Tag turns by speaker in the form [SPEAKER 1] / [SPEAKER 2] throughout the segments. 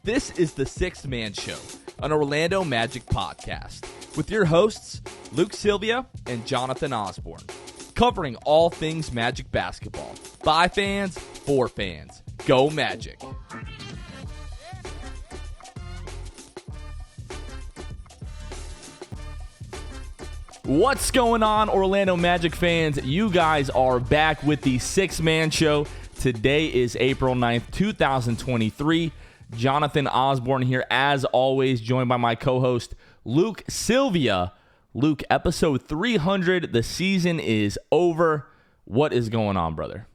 [SPEAKER 1] This is the Sixth Man Show, an Orlando Magic podcast, with your hosts, Luke Sylvia and Jonathan Osborne, covering all things Magic basketball. By fans, for fans. Go Magic! What's going on, Orlando Magic fans? You guys are back with the Sixth Man Show. Today is April 9th, 2023. Jonathan Osborne here, as always, joined by my co-host, Luke Sylvia. Luke, episode 300. The season is over. What is going on, brother?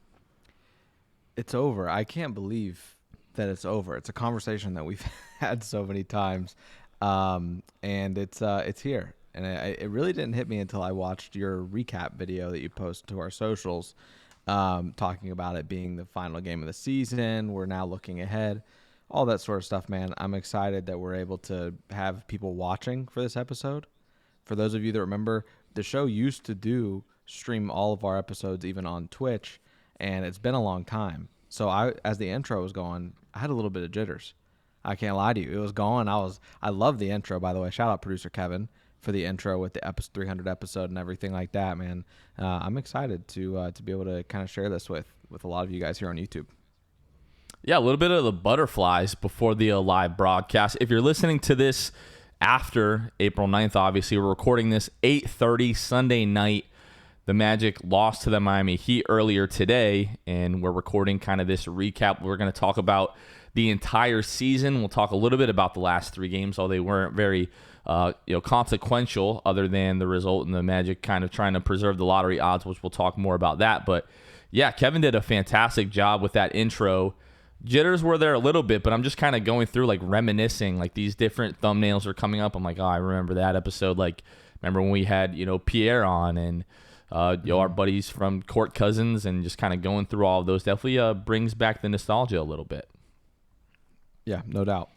[SPEAKER 2] It's over. I can't believe that it's over. It's a conversation that we've had so many times, and it's here. And it really didn't hit me until I watched your recap video that you posted to our socials, talking about it being the final game of the season. We're now looking ahead, all that sort of stuff, man. I'm excited that we're able to have people watching for this episode. For those of you that remember, the show used to stream all of our episodes even on Twitch, and it's been a long time. So as the intro was going, I had a little bit of jitters. I can't lie to you. It was going. I love the intro, by the way. Shout out producer Kevin for the intro with the 300 episode and everything like that, man. I'm excited to be able to kind of share this with a lot of you guys here on YouTube.
[SPEAKER 1] Yeah, a little bit of the butterflies before the live broadcast. If you're listening to this after April 9th, obviously, we're recording this 8:30 Sunday night. The Magic lost to the Miami Heat earlier today, and we're recording kind of this recap. We're going to talk about the entire season. We'll talk a little bit about the last three games, although they weren't very consequential other than the result in the Magic kind of trying to preserve the lottery odds, which we'll talk more about that. But yeah, Kevin did a fantastic job with that intro. Jitters were there a little bit, but I'm just kind of going through, like, reminiscing, like these different thumbnails are coming up. I'm like, oh, I remember that episode. Like, remember when we had, Pierre on and, our buddies from Court Cousins, and just kind of going through all of those definitely brings back the nostalgia a little bit.
[SPEAKER 2] Yeah, no doubt.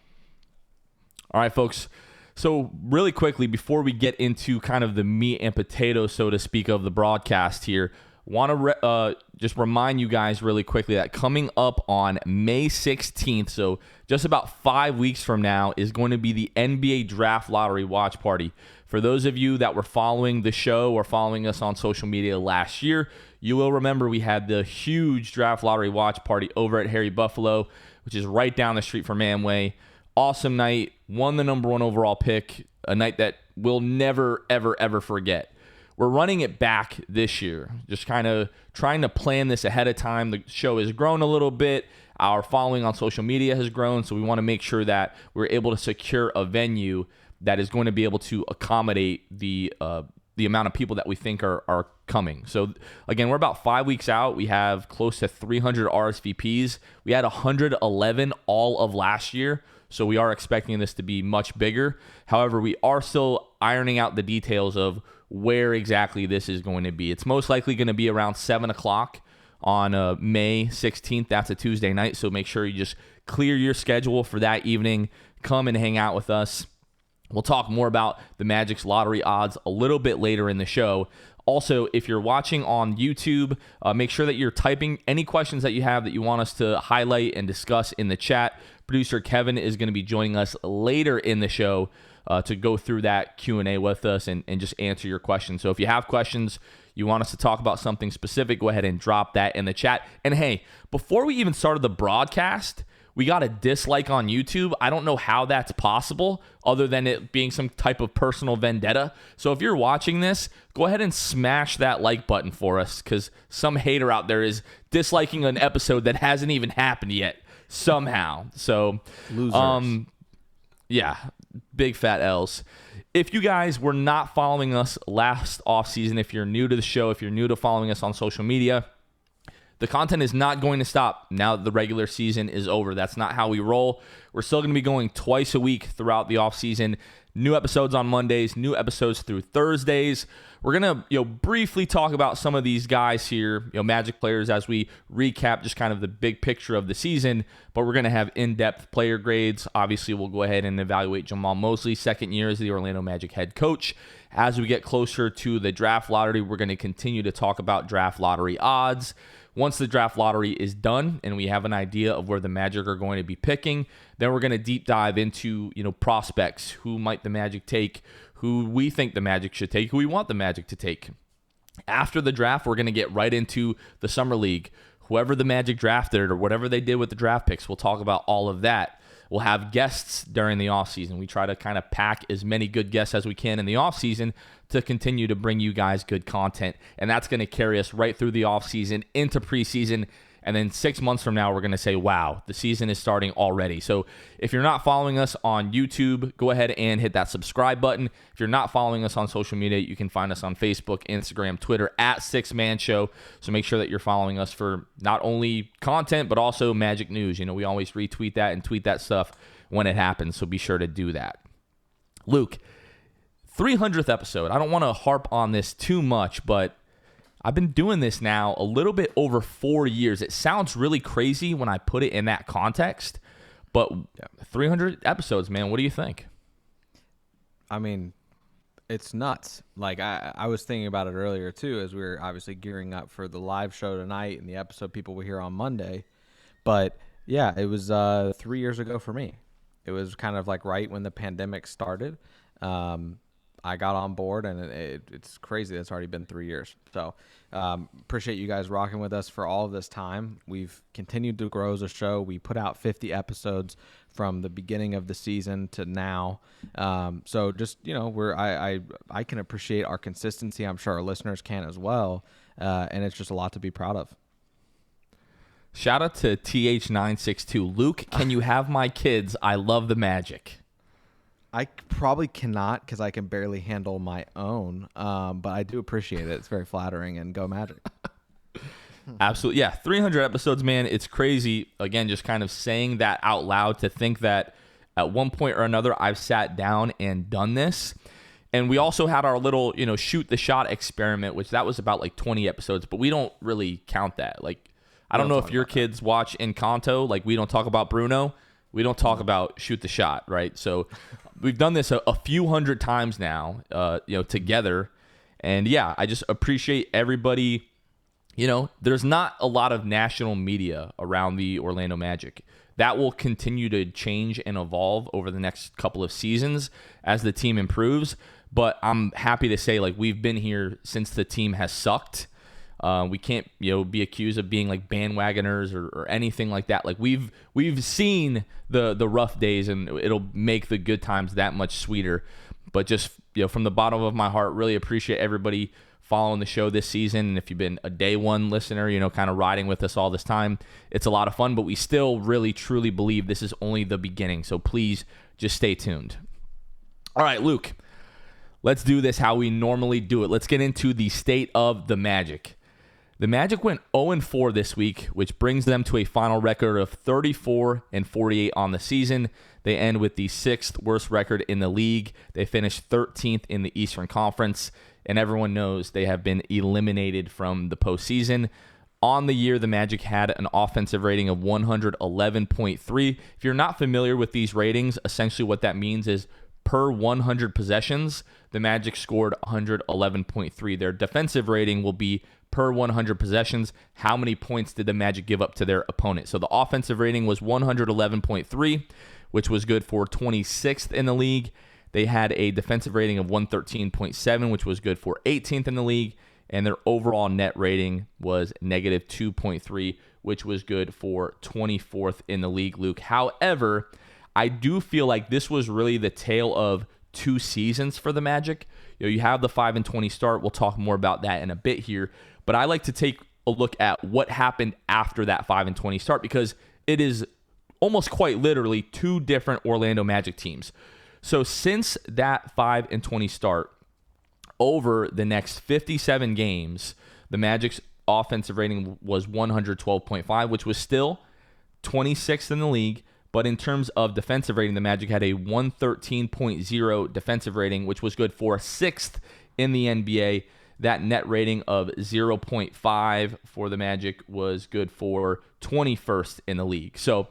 [SPEAKER 1] All right, folks. So really quickly, before we get into kind of the meat and potatoes, so to speak, of the broadcast here, want to just remind you guys really quickly that coming up on May 16th, so just about 5 weeks from now, is going to be the NBA Draft Lottery Watch Party. For those of you that were following the show or following us on social media last year, you will remember we had the huge Draft Lottery Watch Party over at Harry Buffalo, which is right down the street from Amway. Awesome night, won the number one overall pick, a night that we'll never, ever, ever forget. We're running it back this year, just kind of trying to plan this ahead of time. The show has grown a little bit. Our following on social media has grown, so we want to make sure that we're able to secure a venue that is going to be able to accommodate the amount of people that we think are coming. So, again, we're about 5 weeks out. We have close to 300 RSVPs. We had 111 all of last year, so we are expecting this to be much bigger. However, we are still ironing out the details of where exactly this is going to be. It's most likely going to be around 7 o'clock on May 16th. That's a Tuesday night, so make sure you just clear your schedule for that evening. Come and hang out with us. We'll talk more about the Magic's lottery odds a little bit later in the show. Also, if you're watching on YouTube, make sure that you're typing any questions that you have that you want us to highlight and discuss in the chat. Producer Kevin is going to be joining us later in the show to go through that Q&A with us and just answer your questions. So if you have questions, you want us to talk about something specific, go ahead and drop that in the chat. And hey, before we even started the broadcast, we got a dislike on YouTube. I don't know how that's possible other than it being some type of personal vendetta. So if you're watching this, go ahead and smash that like button for us, because some hater out there is disliking an episode that hasn't even happened yet somehow. So,
[SPEAKER 2] Losers.
[SPEAKER 1] Yeah, big fat L's. If you guys were not following us last offseason, if you're new to the show, if you're new to following us on social media, the content is not going to stop now that the regular season is over. That's not how we roll. We're still going to be going twice a week throughout the offseason. New episodes on Mondays, new episodes through Thursdays. We're going to briefly talk about some of these guys here, Magic players, as we recap just kind of the big picture of the season. But we're going to have in-depth player grades. Obviously, we'll go ahead and evaluate Jamal Mosley, second year as the Orlando Magic head coach. As we get closer to the draft lottery, we're going to continue to talk about draft lottery odds. Once the draft lottery is done and we have an idea of where the Magic are going to be picking, then we're going to deep dive into, prospects. Who might the Magic take? Who we think the Magic should take? Who we want the Magic to take? After the draft, we're going to get right into the Summer League. Whoever the Magic drafted or whatever they did with the draft picks, we'll talk about all of that. We'll have guests during the offseason. We try to kind of pack as many good guests as we can in the offseason to continue to bring you guys good content. And that's going to carry us right through the offseason into preseason. And then 6 months from now, we're going to say, wow, the season is starting already. So if you're not following us on YouTube, go ahead and hit that subscribe button. If you're not following us on social media, you can find us on Facebook, Instagram, Twitter, at Six Man Show. So make sure that you're following us for not only content, but also Magic news. We always retweet that and tweet that stuff when it happens. So be sure to do that. Luke, 300th episode. I don't want to harp on this too much, but I've been doing this now a little bit over 4 years. It sounds really crazy when I put it in that context, but 300 episodes, man, what do you think?
[SPEAKER 2] I mean, it's nuts. Like, I was thinking about it earlier, too, as we were obviously gearing up for the live show tonight and the episode people will hear on Monday. But, yeah, it was 3 years ago for me. It was kind of like right when the pandemic started. I got on board, and it's crazy that it's already been 3 years. So appreciate you guys rocking with us for all of this time. We've continued to grow as a show. We put out 50 episodes from the beginning of the season to now. So just, I can appreciate our consistency. I'm sure our listeners can as well. And it's just a lot to be proud of.
[SPEAKER 1] Shout out to TH962. Luke, can you have my kids? I love the Magic.
[SPEAKER 2] I probably cannot because I can barely handle my own, but I do appreciate it. It's very flattering, and go Magic.
[SPEAKER 1] Absolutely. Yeah, 300 episodes, man. It's crazy. Again, just kind of saying that out loud to think that at one point or another I've sat down and done this. And we also had our little, shoot the shot experiment, which that was about like 20 episodes, but we don't really count that. Like, I don't know if your kids watch Encanto. Like, we don't talk about Bruno. We don't talk about shoot the shot, right? So we've done this a few hundred times now, together. And yeah, I just appreciate everybody. There's not a lot of national media around the Orlando Magic. That will continue to change and evolve over the next couple of seasons as the team improves. But I'm happy to say, like, we've been here since the team has sucked. We can't, be accused of being like bandwagoners or anything like that. Like we've seen the rough days, and it'll make the good times that much sweeter. But just, from the bottom of my heart, really appreciate everybody following the show this season. And if you've been a day one listener, kind of riding with us all this time, it's a lot of fun, but we still really, truly believe this is only the beginning. So please just stay tuned. All right, Luke, let's do this how we normally do it. Let's get into the state of the Magic. The Magic went 0-4 this week, which brings them to a final record of 34-48 on the season. They end with the 6th worst record in the league. They finished 13th in the Eastern Conference, and everyone knows they have been eliminated from the postseason. On the year, the Magic had an offensive rating of 111.3. If you're not familiar with these ratings, essentially what that means is per 100 possessions, the Magic scored 111.3. Their defensive rating will be per 100 possessions, how many points did the Magic give up to their opponent? So the offensive rating was 111.3, which was good for 26th in the league. They had a defensive rating of 113.7, which was good for 18th in the league. And their overall net rating was negative 2.3, which was good for 24th in the league, Luke. However, I do feel like this was really the tale of two seasons for the Magic. You have the 5-20 start. We'll talk more about that in a bit here. But I like to take a look at what happened after that 5-20 start, because it is almost quite literally two different Orlando Magic teams. So since that 5-20 start, over the next 57 games, the Magic's offensive rating was 112.5, which was still 26th in the league. But in terms of defensive rating, the Magic had a 113.0 defensive rating, which was good for 6th in the NBA. That net rating of 0.5 for the Magic was good for 21st in the league. So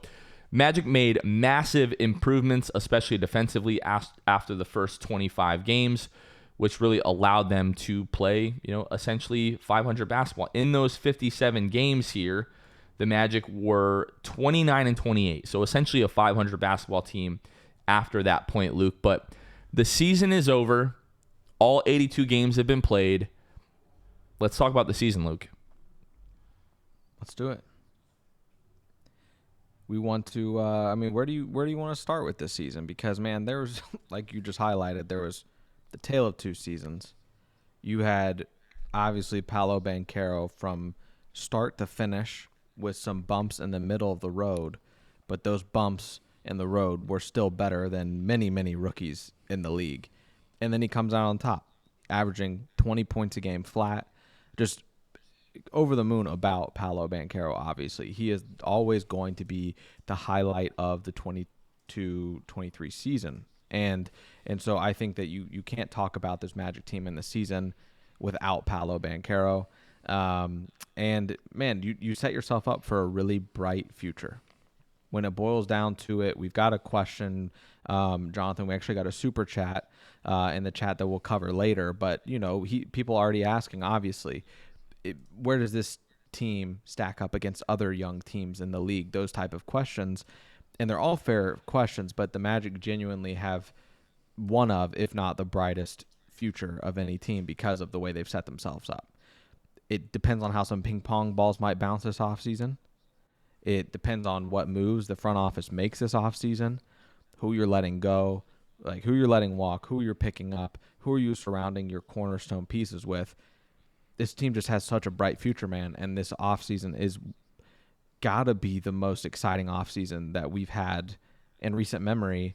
[SPEAKER 1] Magic made massive improvements, especially defensively, after the first 25 games. which really allowed them to play, essentially 500 basketball. In those 57 games here, the Magic were 29-28. So essentially a 500 basketball team after that point, Luke. But the season is over. All 82 games have been played. Let's talk about the season, Luke.
[SPEAKER 2] Let's do it. We want to. Where do you want to start with this season? Because man, there was, like you just highlighted, there was the tale of two seasons. You had obviously Paolo Banchero from start to finish with some bumps in the middle of the road, but those bumps in the road were still better than many, many rookies in the league. And then he comes out on top, averaging 20 points a game flat. Just over the moon about Paolo Banchero, obviously. He is always going to be the highlight of the 22-23 season. And so I think that you can't talk about this Magic team in the season without Paolo Banchero. And, man, you set yourself up for a really bright future. When it boils down to it, we've got a question, Jonathan. We actually got a super chat in the chat that we'll cover later. But, people are already asking, obviously, where does this team stack up against other young teams in the league? Those type of questions. And they're all fair questions, but the Magic genuinely have one of, if not the brightest future of any team because of the way they've set themselves up. It depends on how some ping pong balls might bounce this offseason. It depends on what moves the front office makes this offseason, who you're letting go, like who you're letting walk, who you're picking up, who are you surrounding your cornerstone pieces with. This team just has such a bright future, man, and this offseason is gotta be the most exciting offseason that we've had in recent memory,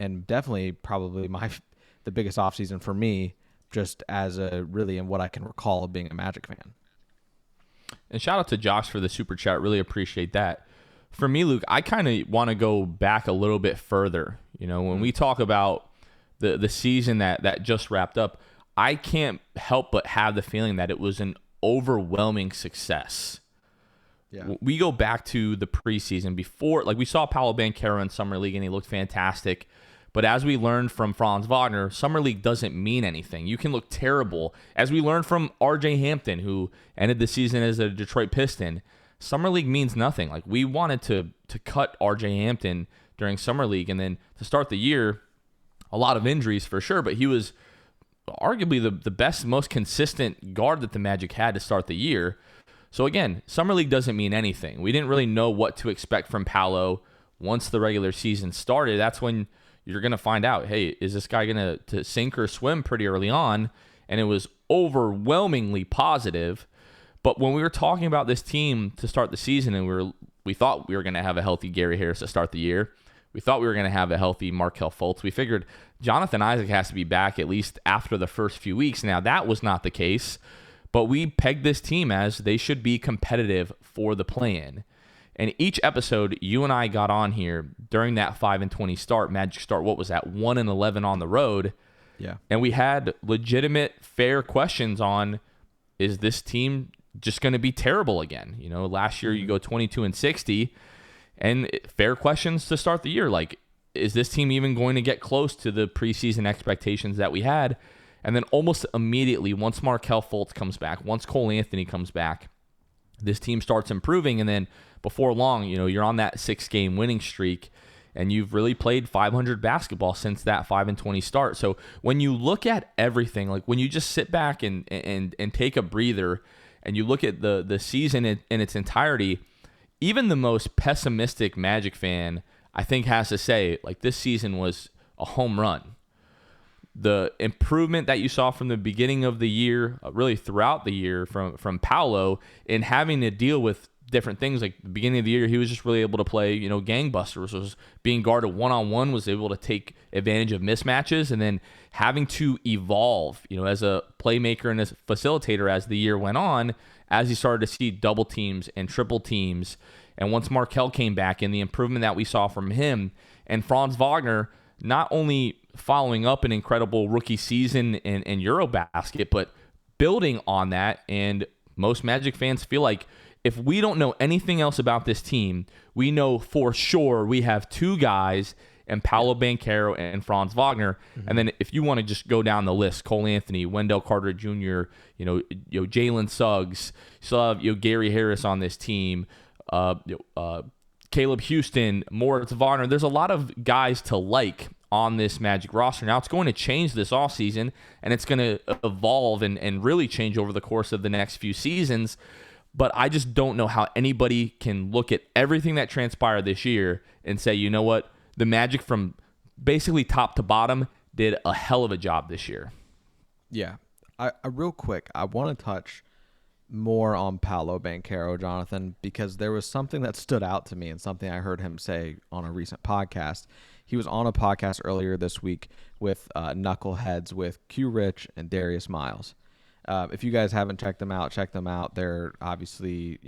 [SPEAKER 2] and definitely probably the biggest offseason for me, just as a really in what I can recall of being a Magic fan.
[SPEAKER 1] And shout out to Josh for the super chat. Really appreciate that. For me, Luke, I kind of want to go back a little bit further. When we talk about the season that just wrapped up, I can't help but have the feeling that it was an overwhelming success. Yeah. We go back to the preseason before, like we saw Paolo Banchero in Summer League and he looked fantastic. But as we learned from Franz Wagner, Summer League doesn't mean anything. You can look terrible. As we learned from R.J. Hampton, who ended the season as a Detroit Piston, Summer League means nothing. Like we wanted to cut R.J. Hampton during Summer League, and then to start the year, a lot of injuries for sure, but he was arguably the best, most consistent guard that the Magic had to start the year. So again, Summer League doesn't mean anything. We didn't really know what to expect from Paolo once the regular season started. That's when you're going to find out, hey, is this guy going to sink or swim pretty early on? And it was overwhelmingly positive. But when we were talking about this team to start the season, and we thought we were going to have a healthy Gary Harris to start the year, we thought we were going to have a healthy Markelle Fultz. We figured Jonathan Isaac has to be back at least after the first few weeks. Now, that was not the case, but we pegged this team as they should be competitive for the play-in. And each episode, you and I got on here during that 5-20 start, Magic start, what was that, 1-11 on the road?
[SPEAKER 2] Yeah. And
[SPEAKER 1] we had legitimate, fair questions on, is this team just going to be terrible again? Last year you go 22-60, and fair questions to start the year. Like, is this team even going to get close to the preseason expectations that we had? And then almost immediately, once Markelle Fultz comes back, once Cole Anthony comes back, this team starts improving. And then before long, you're on that 6-game winning streak, and you've really played 500 basketball since that 5-20 start. So when you look at everything, like when you just sit back and take a breather and you look at the season in its entirety, even the most pessimistic Magic fan, I think, has to say, like, this season was a home run. The improvement that you saw from the beginning of the year, really throughout the year from Paolo, in having to deal with different things. Like the beginning of the year, he was just really able to play, gangbusters, was being guarded one-on-one, was able to take advantage of mismatches, and then having to evolve, as a playmaker and as a facilitator as the year went on, as he started to see double teams and triple teams. And once Markelle came back, and the improvement that we saw from him, and Franz Wagner not only following up an incredible rookie season in Eurobasket, but building on that. And most Magic fans feel like if we don't know anything else about this team, we know for sure we have two guys and Paolo Banchero and Franz Wagner. And then if you want to just go down the list, Cole Anthony, Wendell Carter Jr., Jalen Suggs, you still have Gary Harris on this team, Caleb Houston, Moritz Wagner. There's a lot of guys to like on this Magic roster. Now, it's going to change this offseason, and it's going to evolve and really change over the course of the next few seasons. But I just don't know how anybody can look at everything that transpired this year and say, you know what, the Magic from basically top to bottom did a hell of a job this year.
[SPEAKER 2] Yeah. I real quick, I want to touch more on Paolo Banchero, Jonathan, because there was something that stood out to me and something I heard him say on a recent podcast. He was on a podcast earlier this week with Knuckleheads with Q Rich and Darius Miles. If you guys haven't checked them out, check them out. They're obviously,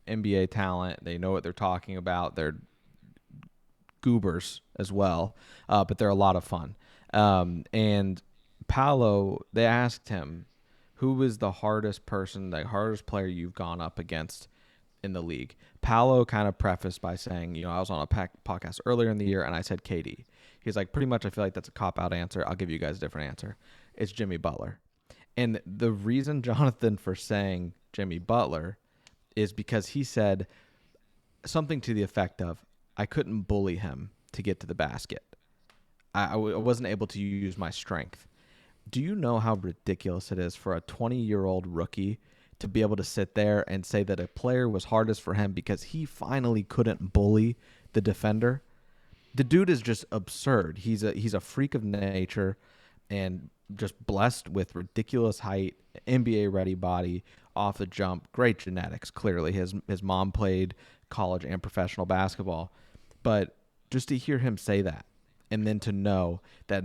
[SPEAKER 2] NBA talent. They know what they're talking about. They're goobers as well, but they're a lot of fun. And Paolo, they asked him, who was the hardest player you've gone up against in the league? Paolo kind of prefaced by saying, I was on a podcast earlier in the year and I said KD. He's like, pretty much I feel like that's a cop-out answer. I'll give you guys a different answer. It's Jimmy Butler. And the reason, Jonathan, for saying Jimmy Butler is because he said something to the effect of, I couldn't bully him to get to the basket. I wasn't able to use my strength. Do you know how ridiculous it is for a 20-year-old rookie to be able to sit there and say that a player was hardest for him because he finally couldn't bully the defender? The dude is just absurd. He's a freak of nature and just blessed with ridiculous height, NBA-ready body, off the jump, great genetics, clearly. His mom played college and professional basketball. But just to hear him say that, and then to know that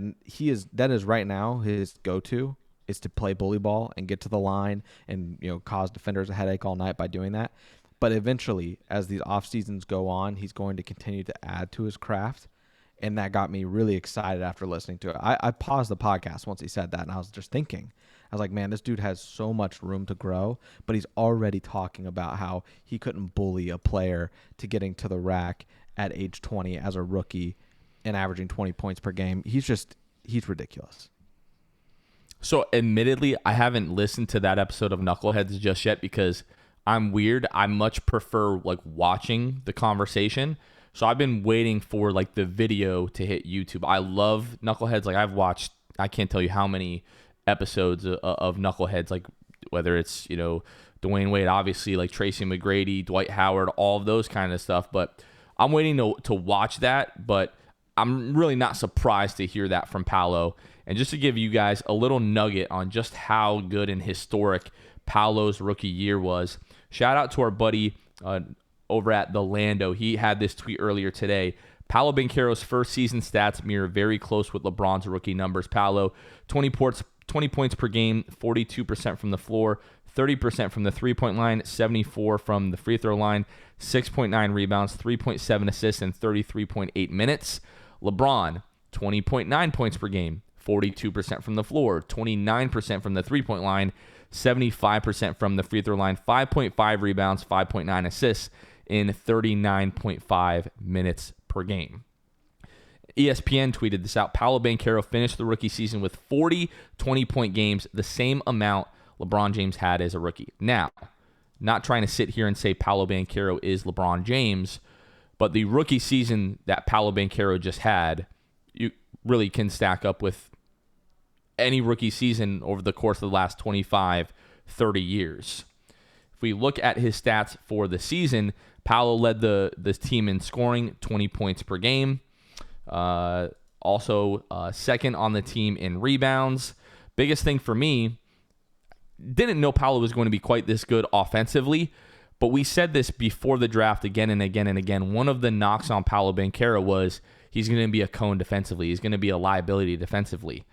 [SPEAKER 2] that is right now his go-to is to play bully ball and get to the line and cause defenders a headache all night by doing that. But eventually, as these off seasons go on, he's going to continue to add to his craft. And that got me really excited after listening to it. I paused the podcast once he said that, and I was just thinking. I was like, man, this dude has so much room to grow, but he's already talking about how he couldn't bully a player to getting to the rack at age 20 as a rookie and averaging 20 points per game. He's ridiculous.
[SPEAKER 1] So admittedly, I haven't listened to that episode of Knuckleheads just yet because I'm weird. I much prefer watching the conversation. So I've been waiting for the video to hit YouTube. I love Knuckleheads. I've watched, I can't tell you how many episodes of Knuckleheads, whether it's, Dwayne Wade, obviously, Tracy McGrady, Dwight Howard, all of those kind of stuff. But I'm waiting to watch that, but I'm really not surprised to hear that from Paolo. And just to give you guys a little nugget on just how good and historic Paolo's rookie year was, shout out to our buddy over at the Lando. He had this tweet earlier today. Paolo Banchero's first season stats mirror very close with LeBron's rookie numbers. Paolo, 20 points per game, 42% from the floor, 30% from the three-point line, 74% from the free throw line, 6.9 rebounds, 3.7 assists, and 33.8 minutes. LeBron, 20.9 points per game, 42% from the floor, 29% from the three-point line, 75% from the free throw line, 5.5 rebounds, 5.9 assists, in 39.5 minutes per game. ESPN tweeted this out. Paolo Banchero finished the rookie season with 40 20-point games, the same amount LeBron James had as a rookie. Now, not trying to sit here and say Paolo Banchero is LeBron James, but the rookie season that Paolo Banchero just had, you really can stack up with any rookie season over the course of the last 25, 30 years. If we look at his stats for the season, Paolo led the team in scoring, 20 points per game. Also, second on the team in rebounds. Biggest thing for me, didn't know Paolo was going to be quite this good offensively, but we said this before the draft again and again and again. One of the knocks on Paolo Banchero was he's going to be a cone defensively. He's going to be a liability defensively.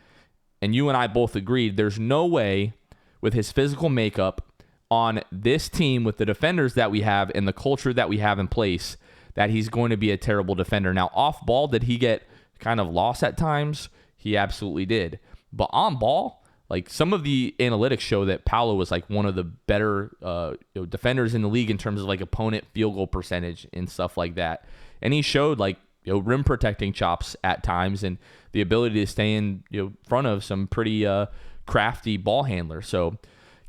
[SPEAKER 1] And you and I both agreed there's no way with his physical makeup on this team with the defenders that we have and the culture that we have in place that he's going to be a terrible defender. Now, off ball, did he get kind of lost at times? He absolutely did. But on ball, some of the analytics show that Paolo was one of the better defenders in the league in terms of opponent field goal percentage and stuff like that. And he showed rim protecting chops at times, and the ability to stay in front of some pretty crafty ball handlers. So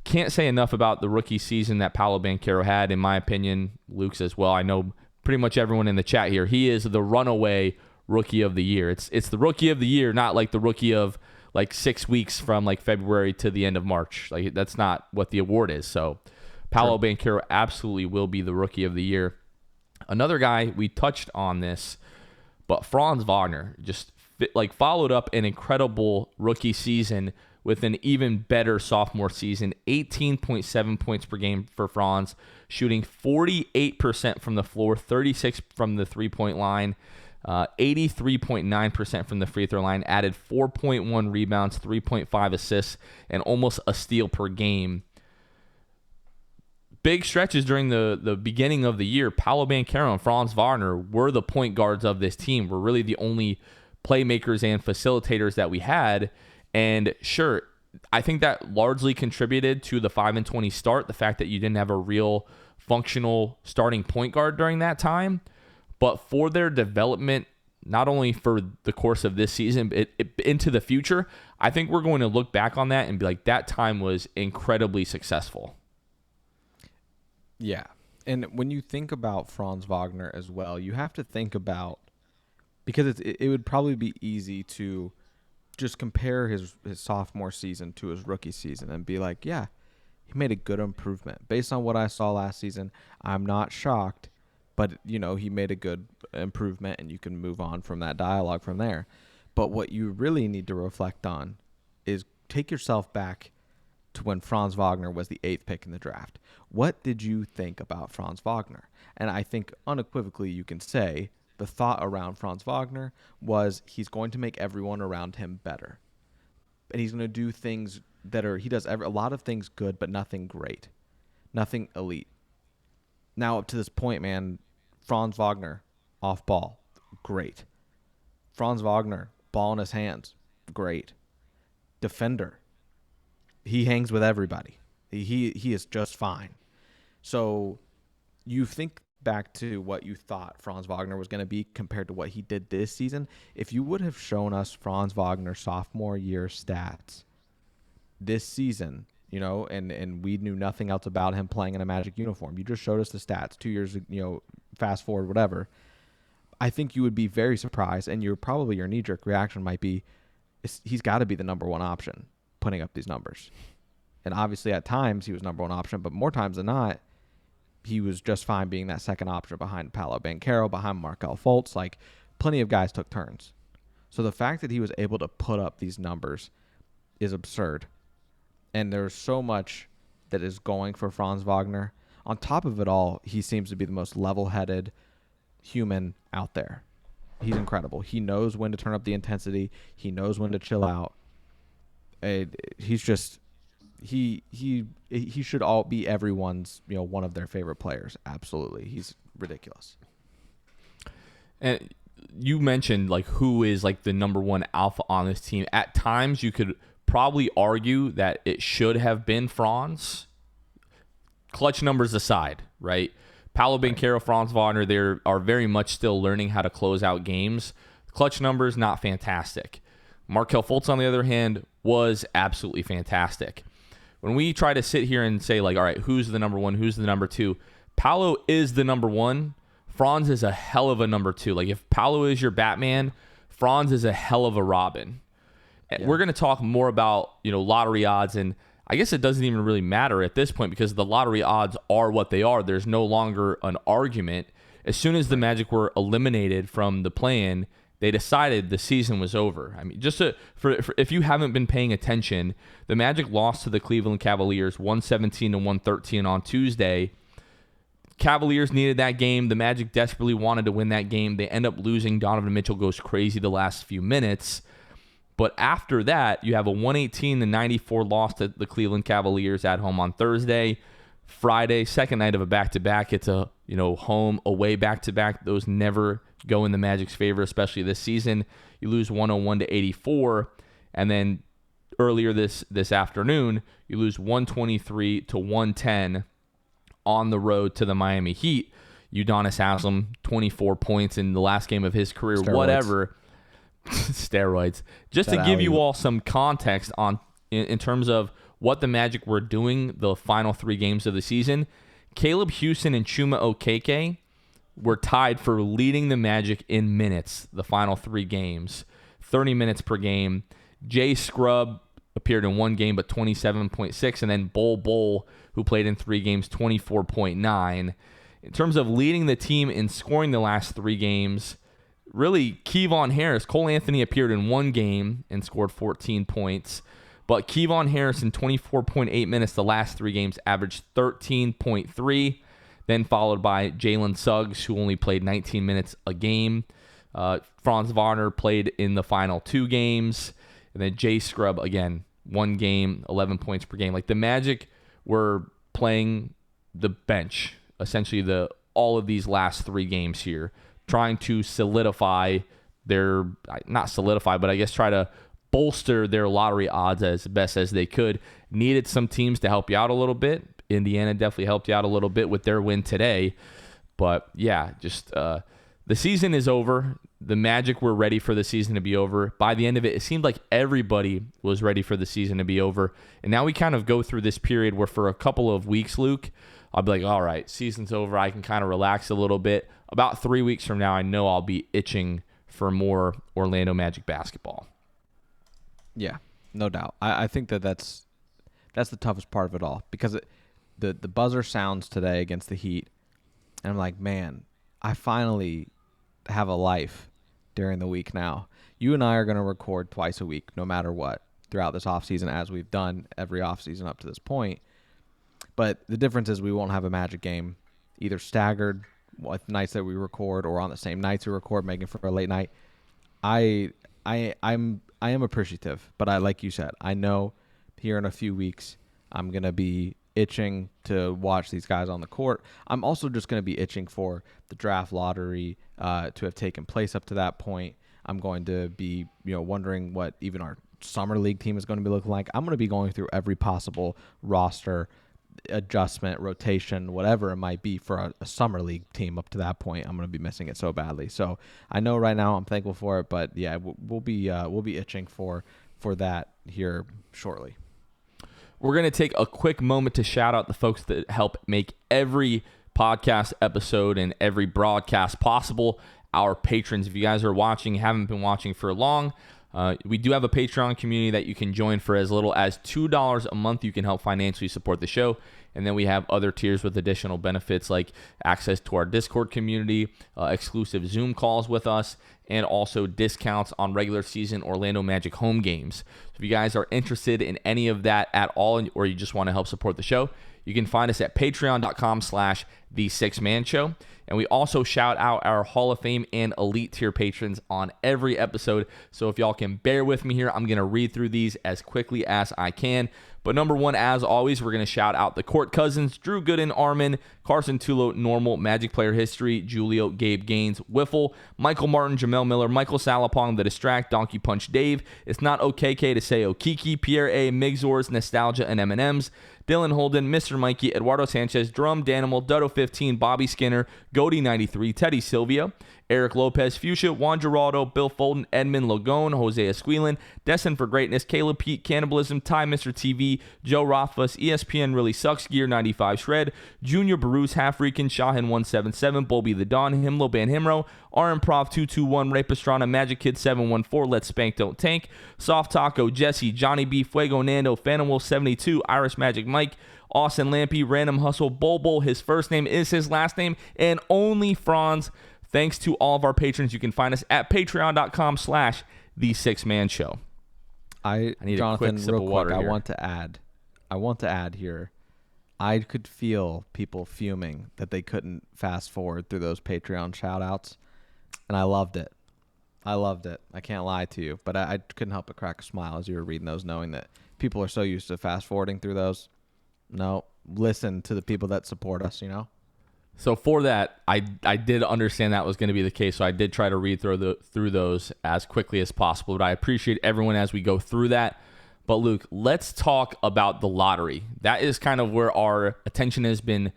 [SPEAKER 1] can't say enough about the rookie season that Paolo Banchero had, in my opinion. Luke's as well. I know pretty much everyone in the chat here. He is the runaway rookie of the year. It's the rookie of the year, not like the rookie of like 6 weeks from like February to the end of March. Like, that's not what the award is. So Paolo Banchero absolutely will be the rookie of the year. Another guy, we touched on this, but Franz Wagner just followed up an incredible rookie season with an even better sophomore season. 18.7 points per game for Franz, shooting 48% from the floor, 36% from the three-point line, 83.9% from the free throw line, added 4.1 rebounds, 3.5 assists, and almost a steal per game. Big stretches during the beginning of the year, Paolo Banchero and Franz Wagner were the point guards of this team. Were really the only playmakers and facilitators that we had. And sure, I think that largely contributed to the 5-20 start, the fact that you didn't have a real functional starting point guard during that time. But for their development, not only for the course of this season, but into the future, I think we're going to look back on that and be like, that time was incredibly successful.
[SPEAKER 2] Yeah. And when you think about Franz Wagner as well, you have to think about, because it would probably be easy to just compare his sophomore season to his rookie season and be like, yeah, he made a good improvement. Based on what I saw last season, I'm not shocked, but, he made a good improvement, and you can move on from that dialogue from there. But what you really need to reflect on is take yourself back to when Franz Wagner was the 8th pick in the draft. What did you think about Franz Wagner? And I think unequivocally you can say the thought around Franz Wagner was he's going to make everyone around him better. And he's going to do things he does a lot of things good, but nothing great. Nothing elite. Now, up to this point, man, Franz Wagner, off ball, great. Franz Wagner, ball in his hands, great. Defender, he hangs with everybody. He is just fine. So you think back to what you thought Franz Wagner was going to be compared to what he did this season. If you would have shown us Franz Wagner sophomore year stats this season, and we knew nothing else about him playing in a Magic uniform, you just showed us the stats 2 years, fast forward, whatever, I think you would be very surprised, and your knee-jerk reaction might be, he's got to be the number one option putting up these numbers. And obviously at times he was number one option, but more times than not, he was just fine being that second option behind Paolo Banchero, behind Markelle Fultz. Like, plenty of guys took turns. So the fact that he was able to put up these numbers is absurd. And there's so much that is going for Franz Wagner. On top of it all, he seems to be the most level-headed human out there. He's incredible. He knows when to turn up the intensity. He knows when to chill out. He's just... He should all be everyone's, one of their favorite players. Absolutely. He's ridiculous.
[SPEAKER 1] And you mentioned who is the number one alpha on this team. At times you could probably argue that it should have been Franz. Clutch numbers aside, right? Paolo Banchero, Franz Wagner, they are very much still learning how to close out games. Clutch numbers, not fantastic. Markelle Fultz, on the other hand, was absolutely fantastic. When we try to sit here and say, all right, who's the number one, who's the number two, Paolo is the number one. Franz is a hell of a number two. If Paolo is your Batman, Franz is a hell of a Robin. Yeah. We're going to talk more about, lottery odds, and I guess it doesn't even really matter at this point because the lottery odds are what they are. There's no longer an argument. As soon as the Magic were eliminated from the play-in, they decided the season was over. I mean, just for if you haven't been paying attention, the Magic lost to the Cleveland Cavaliers 117-113 on Tuesday. Cavaliers needed that game. The Magic desperately wanted to win that game. They end up losing. Donovan Mitchell goes crazy the last few minutes. But after that, you have a 118-94 loss to the Cleveland Cavaliers at home on Thursday. Friday, second night of a back-to-back. It's a home away back-to-back. Those never go in the Magic's favor, especially this season. You lose 101-84, and then earlier this afternoon, you lose 123-110 on the road to the Miami Heat. Udonis Haslem, 24 points in the last game of his career,
[SPEAKER 2] Steroids.
[SPEAKER 1] whatever. Steroids. Just to give you all some context on in terms of what the Magic were doing the final 3 games of the season, Caleb Houston and Chuma Okeke were tied for leading the Magic in minutes the final 3 games, 30 minutes per game. Jay Scrubb appeared in 1 game, but 27.6, and then Bol, who played in 3 games, 24.9. In terms of leading the team in scoring the last 3 games, really, Kevon Harris, Cole Anthony appeared in 1 game and scored 14 points. But Kevon Harris in 24.8 minutes the last 3 games averaged 13.3, then followed by Jalen Suggs, who only played 19 minutes a game. Franz Wagner played in the final 2 games. And then Jay Scrubb, again, 1 game, 11 points per game. Like the Magic were playing the bench, essentially all of these last 3 games here, trying to solidify not solidify, but I guess try to bolster their lottery odds as best as they could. Needed some teams to help you out a little bit. Indiana definitely helped you out a little bit with their win today. But yeah, just the season is over. The Magic were ready for the season to be over. By the end of it, it seemed like everybody was ready for the season to be over. And now we kind of go through this period where for a couple of weeks, Luke, I'll be like, all right, season's over. I can kind of relax a little bit. About 3 weeks from now, I know I'll be itching for more Orlando Magic basketball.
[SPEAKER 2] Yeah, no doubt. I think that's the toughest part of it all, because the buzzer sounds today against the Heat, and I'm like, man, I finally have a life during the week now. You and I are going to record twice a week, no matter what, throughout this offseason, as we've done every offseason up to this point. But the difference is we won't have a Magic game either staggered with nights that we record or on the same nights we record, making for a late night. I am appreciative, but like you said, I know here in a few weeks I'm going to be itching to watch these guys on the court. I'm also just going to be itching for the draft lottery to have taken place up to that point. I'm going to be, wondering what even our summer league team is going to be looking like. I'm going to be going through every possible roster adjustment, rotation, whatever it might be for a summer league team up to that point. I'm going to be missing it so badly. So I know right now I'm thankful for it, but yeah, we'll be itching for that here shortly.
[SPEAKER 1] We're going to take a quick moment to shout out the folks that help make every podcast episode and every broadcast possible. Our patrons. If you guys are watching, haven't been watching for long, we do have a Patreon community that you can join for as little as $2 a month. You can help financially support the show. And then we have other tiers with additional benefits like access to our Discord community, exclusive Zoom calls with us, and also discounts on regular season Orlando Magic home games. So if you guys are interested in any of that at all, or you just want to help support the show, you can find us at patreon.com/the6manshow. And we also shout out our Hall of Fame and Elite tier patrons on every episode. So if y'all can bear with me here, I'm going to read through these as quickly as I can. But number 1, as always, we're going to shout out the Court Cousins, Drew Gooden, Armin, Carson Tulo, Normal, Magic Player History, Julio, Gabe Gaines, Wiffle, Michael Martin, Jamel Miller, Michael Salapong, The Distract, Donkey Punch Dave, It's Not OKK to Say Okiki, Pierre A, Migzors, Nostalgia, and M&M's, Dylan Holden, Mr. Mikey, Eduardo Sanchez, Drum Danimal, Dutto15, Bobby Skinner, Goody93, Teddy Silvia, Eric Lopez, Fuchsia, Juan Geraldo, Bill Fulton, Edmund Logone, Jose Esquilin, Destined for Greatness, Caleb Pete, Cannibalism, Ty Mr. TV, Joe Rothfuss, ESPN Really Sucks, Gear 95 Shred, Junior Bruce, Half Rican, Shahin 177, Bolby the Don, Himlo Ban Himro, R Improv 221, Ray Pastrana, Magic Kid 714, Let's Spank Don't Tank, Soft Taco, Jesse, Johnny B, Fuego Nando, Phantom Wolf 72, Irish Magic Mike, Austin Lampy, Random Hustle, Bobo, his first name is his last name, and only Franz. Thanks to all of our patrons. You can find us at patreon.com/the6manshow.
[SPEAKER 2] I need
[SPEAKER 1] Jonathan,
[SPEAKER 2] a quick sip real
[SPEAKER 1] of water
[SPEAKER 2] quick,
[SPEAKER 1] here.
[SPEAKER 2] I want to add here, I could feel people fuming that they couldn't fast forward through those Patreon shout outs, and I loved it. I can't lie to you, but I couldn't help but crack a smile as you were reading those, knowing that people are so used to fast forwarding through those. No, listen to the people that support us,
[SPEAKER 1] So for that, I did understand that was going to be the case, so I did try to read through those as quickly as possible, but I appreciate everyone as we go through that. But Luke, let's talk about the lottery. That is kind of where our attention has been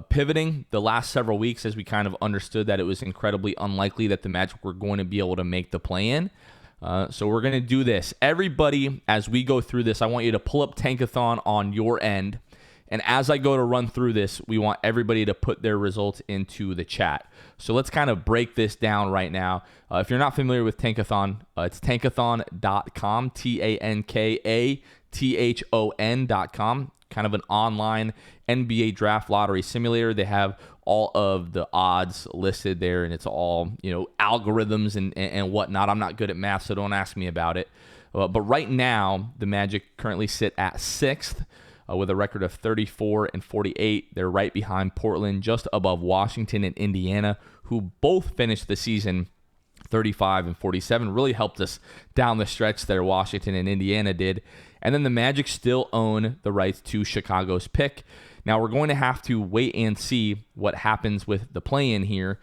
[SPEAKER 1] pivoting the last several weeks as we kind of understood that it was incredibly unlikely that the Magic were going to be able to make the play-in. So we're going to do this. Everybody, as we go through this, I want you to pull up Tankathon on your end. And as I go to run through this, we want everybody to put their results into the chat. So let's kind of break this down right now. If you're not familiar with Tankathon, it's tankathon.com, TANKATHON.com, kind of an online NBA draft lottery simulator. They have all of the odds listed there, and it's all, algorithms and whatnot. I'm not good at math, so don't ask me about it. But right now, the Magic currently sit at 6th. With a record of 34-48. They're right behind Portland, just above Washington and Indiana, who both finished the season 35-47. Really helped us down the stretch there, Washington and Indiana did. And then the Magic still own the rights to Chicago's pick. Now, we're going to have to wait and see what happens with the play-in here.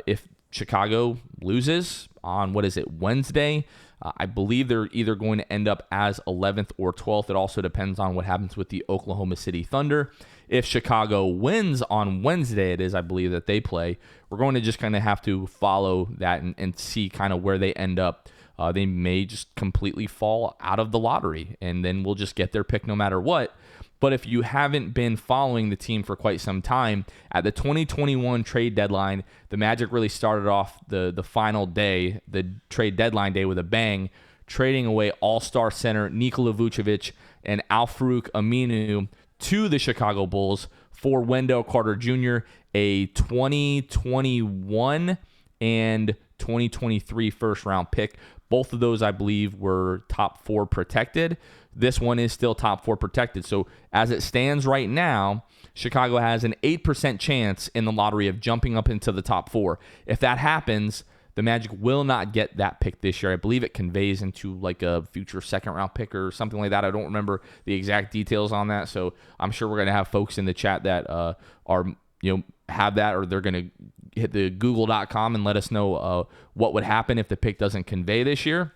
[SPEAKER 1] If Chicago loses on, Wednesday, I believe they're either going to end up as 11th or 12th. It also depends on what happens with the Oklahoma City Thunder. If Chicago wins on Wednesday, it is, I believe, that they play, we're going to just kind of have to follow that and see kind of where they end up. They may just completely fall out of the lottery, and then we'll just get their pick no matter what. But if you haven't been following the team for quite some time, at the 2021 trade deadline, the Magic really started off the final day, the trade deadline day, with a bang, trading away all-star center Nikola Vucevic and Al-Farouq Aminu to the Chicago Bulls for Wendell Carter Jr., a 2021 and 2023 first-round pick. Both of those, I believe, were top 4 protected. This one is still top 4 protected. So as it stands right now, Chicago has an 8% chance in the lottery of jumping up into the top 4. If that happens, the Magic will not get that pick this year. I believe it conveys into like a future second-round pick or something like that. I don't remember the exact details on that. So I'm sure we're going to have folks in the chat that have that, or they're going to hit the google.com and let us know what would happen if the pick doesn't convey this year.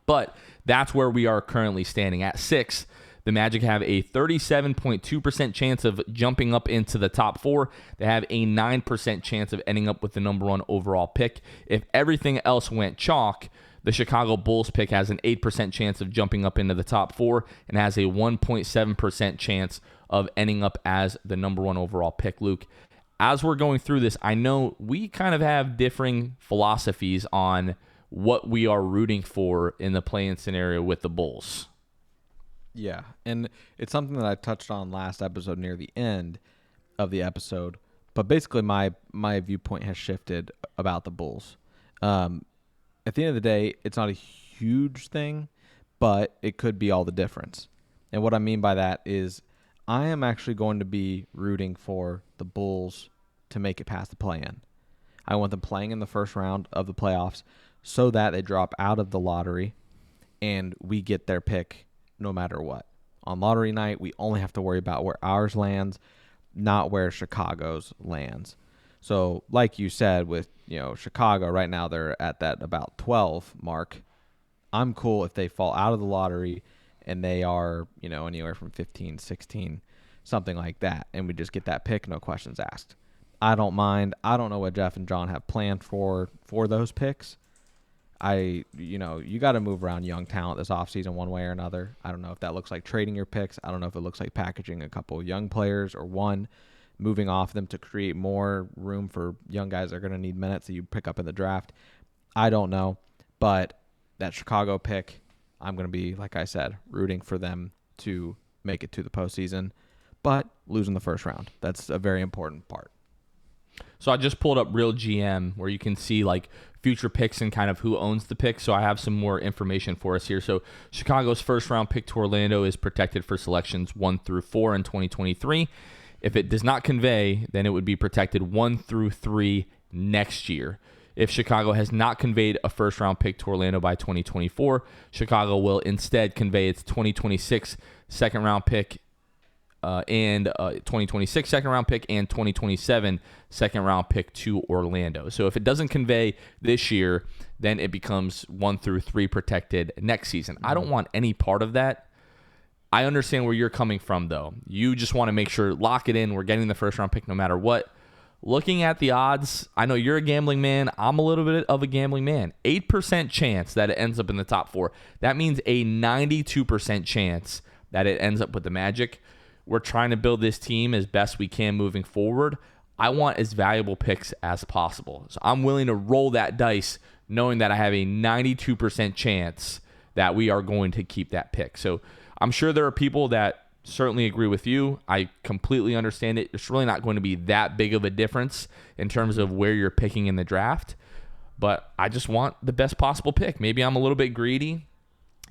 [SPEAKER 1] But that's where we are currently standing. At 6, the Magic have a 37.2% chance of jumping up into the top 4. They have a 9% chance of ending up with the number 1 overall pick. If everything else went chalk, the Chicago Bulls pick has an 8% chance of jumping up into the top 4 and has a 1.7% chance of ending up as the number 1 overall pick. Luke, as we're going through this, I know we kind of have differing philosophies on what we are rooting for in the play-in scenario with the Bulls.
[SPEAKER 2] Yeah, and it's something that I touched on last episode near the end of the episode, but basically my viewpoint has shifted about the Bulls. At the end of the day, it's not a huge thing, but it could be all the difference. And what I mean by that is I am actually going to be rooting for the Bulls to make it past the play-in. I want them playing in the first round of the playoffs so that they drop out of the lottery and we get their pick no matter what. On lottery night, we only have to worry about where ours lands, not where Chicago's lands. So like you said, with Chicago right now, they're at that about 12 mark. I'm cool if they fall out of the lottery and they are anywhere from 15, 16, something like that, and we just get that pick, no questions asked. I don't mind. I don't know what Jeff and John have planned for those picks. You got to move around young talent this offseason one way or another. I don't know if that looks like trading your picks. I don't know if it looks like packaging a couple of young players or moving off them to create more room for young guys that are going to need minutes that you pick up in the draft. I don't know, but that Chicago pick, I'm going to be, like I said, rooting for them to make it to the postseason, but losing the first round. That's a very important part.
[SPEAKER 1] So I just pulled up Real GM where you can see like future picks and kind of who owns the pick. So I have some more information for us here. So Chicago's first round pick to Orlando is protected for selections 1 through 4 in 2023. If it does not convey, then it would be protected 1 through 3 next year. If Chicago has not conveyed a first round pick to Orlando by 2024, Chicago will instead convey its 2026 second round pick and 2026 second round pick and 2027 second round pick to Orlando. So if it doesn't convey this year, then it becomes 1 through 3 protected next season. I don't want any part of that. I understand where you're coming from, though. You just want to make sure, lock it in. We're getting the first round pick no matter what. Looking at the odds, I know you're a gambling man. I'm a little bit of a gambling man. 8% chance that it ends up in the top 4. That means a 92% chance that it ends up with the Magic. We're trying to build this team as best we can moving forward. I want as valuable picks as possible. So I'm willing to roll that dice knowing that I have a 92% chance that we are going to keep that pick. So I'm sure there are people that certainly agree with you. I completely understand it. It's really not going to be that big of a difference in terms of where you're picking in the draft, but I just want the best possible pick. Maybe I'm a little bit greedy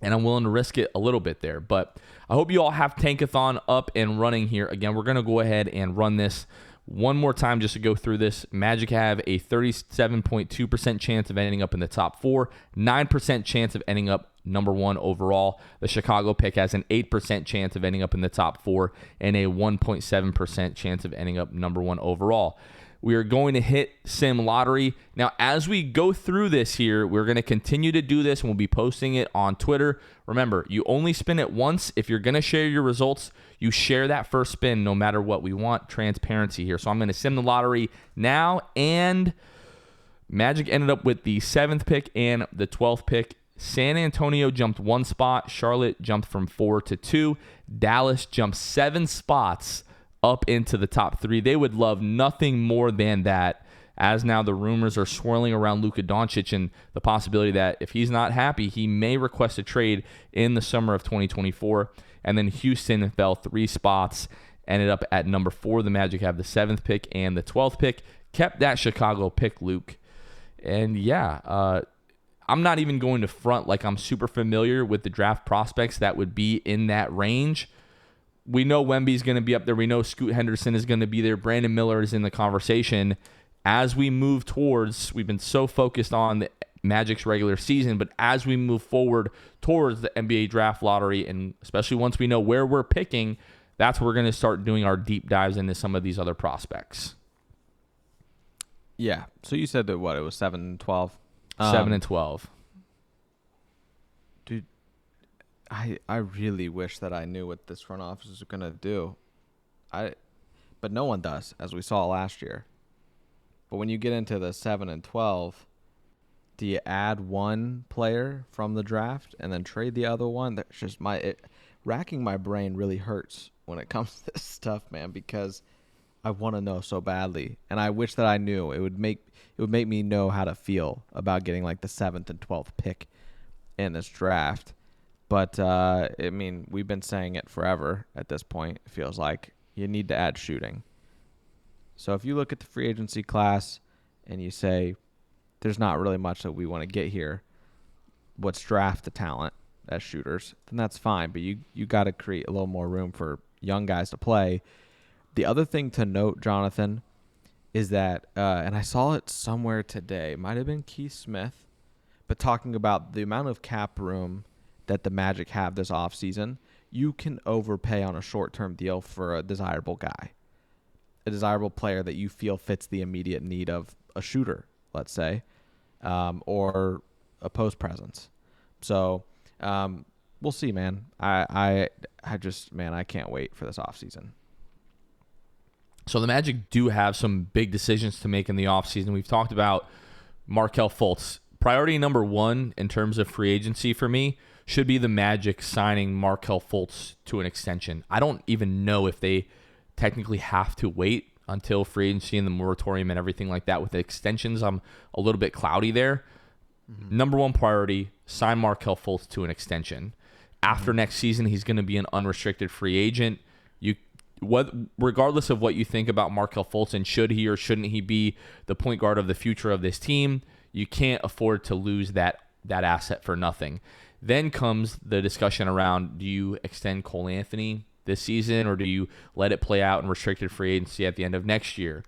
[SPEAKER 1] and I'm willing to risk it a little bit there, but I hope you all have Tankathon up and running here. Again, we're going to go ahead and run this one more time just to go through this. Magic have a 37.2% chance of ending up in the top 4, 9% chance of ending up number 1 overall. The Chicago pick has an 8% chance of ending up in the top 4 and a 1.7% chance of ending up number 1 overall. We are going to hit Sim Lottery. Now, as we go through this here, we're going to continue to do this, and we'll be posting it on Twitter. Remember, you only spin it once. If you're going to share your results, you share that first spin no matter what. We want transparency here. So I'm going to sim the lottery now, and Magic ended up with the 7th pick and the 12th pick. San Antonio jumped 1 spot. Charlotte jumped from 4 to 2. Dallas jumped 7 spots up into the top 3. They would love nothing more than that, as now the rumors are swirling around Luka Doncic and the possibility that if he's not happy, he may request a trade in the summer of 2024. And then Houston fell 3 spots, ended up at number 4. The Magic have the 7th pick and the 12th pick. Kept that Chicago pick, Luke. And yeah, I'm not even going to front like I'm super familiar with the draft prospects that would be in that range. We know Wemby's going to be up there. We know Scoot Henderson is going to be there. Brandon Miller is in the conversation. As we move towards, we've been so focused on the Magic's regular season, but as we move forward towards the NBA draft lottery, and especially once we know where we're picking, that's where we're going to start doing our deep dives into some of these other prospects.
[SPEAKER 2] Yeah. So you said that what? It was 7 and 12?
[SPEAKER 1] 7 and 12.
[SPEAKER 2] Dude, I really wish that I knew what this front office was going to do. But no one does, as we saw last year. But when you get into the 7 and 12, do you add one player from the draft and then trade the other one? That's just racking my brain really hurts when it comes to this stuff, man, because I want to know so badly, and I wish that I knew. It would make me know how to feel about getting like the 7th and 12th pick in this draft. But I mean, we've been saying it forever at this point. It feels like you need to add shooting. So if you look at the free agency class and you say there's not really much that we want to get here, let's draft the talent as shooters, then that's fine. But you got to create a little more room for young guys to play. The other thing to note, Jonathan, is that, and I saw it somewhere today, it might have been Keith Smith, but talking about the amount of cap room that the Magic have this offseason, you can overpay on a short-term deal for a desirable guy, a desirable player that you feel fits the immediate need of a shooter, let's say, or a post presence. So we'll see, man. I can't wait for this offseason.
[SPEAKER 1] So the Magic do have some big decisions to make in the offseason. We've talked about Markelle Fultz. Priority number 1 in terms of free agency for me should be the Magic signing Markelle Fultz to an extension. I don't even know if they technically have to wait until free agency and the moratorium and everything like that. With the extensions, I'm a little bit cloudy there. Mm-hmm. Number 1 priority, sign Markelle Fultz to an extension. After next season, he's going to be an unrestricted free agent. Regardless of what you think about Markelle Fultz and should he or shouldn't he be the point guard of the future of this team, you can't afford to lose that asset for nothing. Then comes the discussion around, do you extend Cole Anthony this season or do you let it play out in restricted free agency at the end of next year?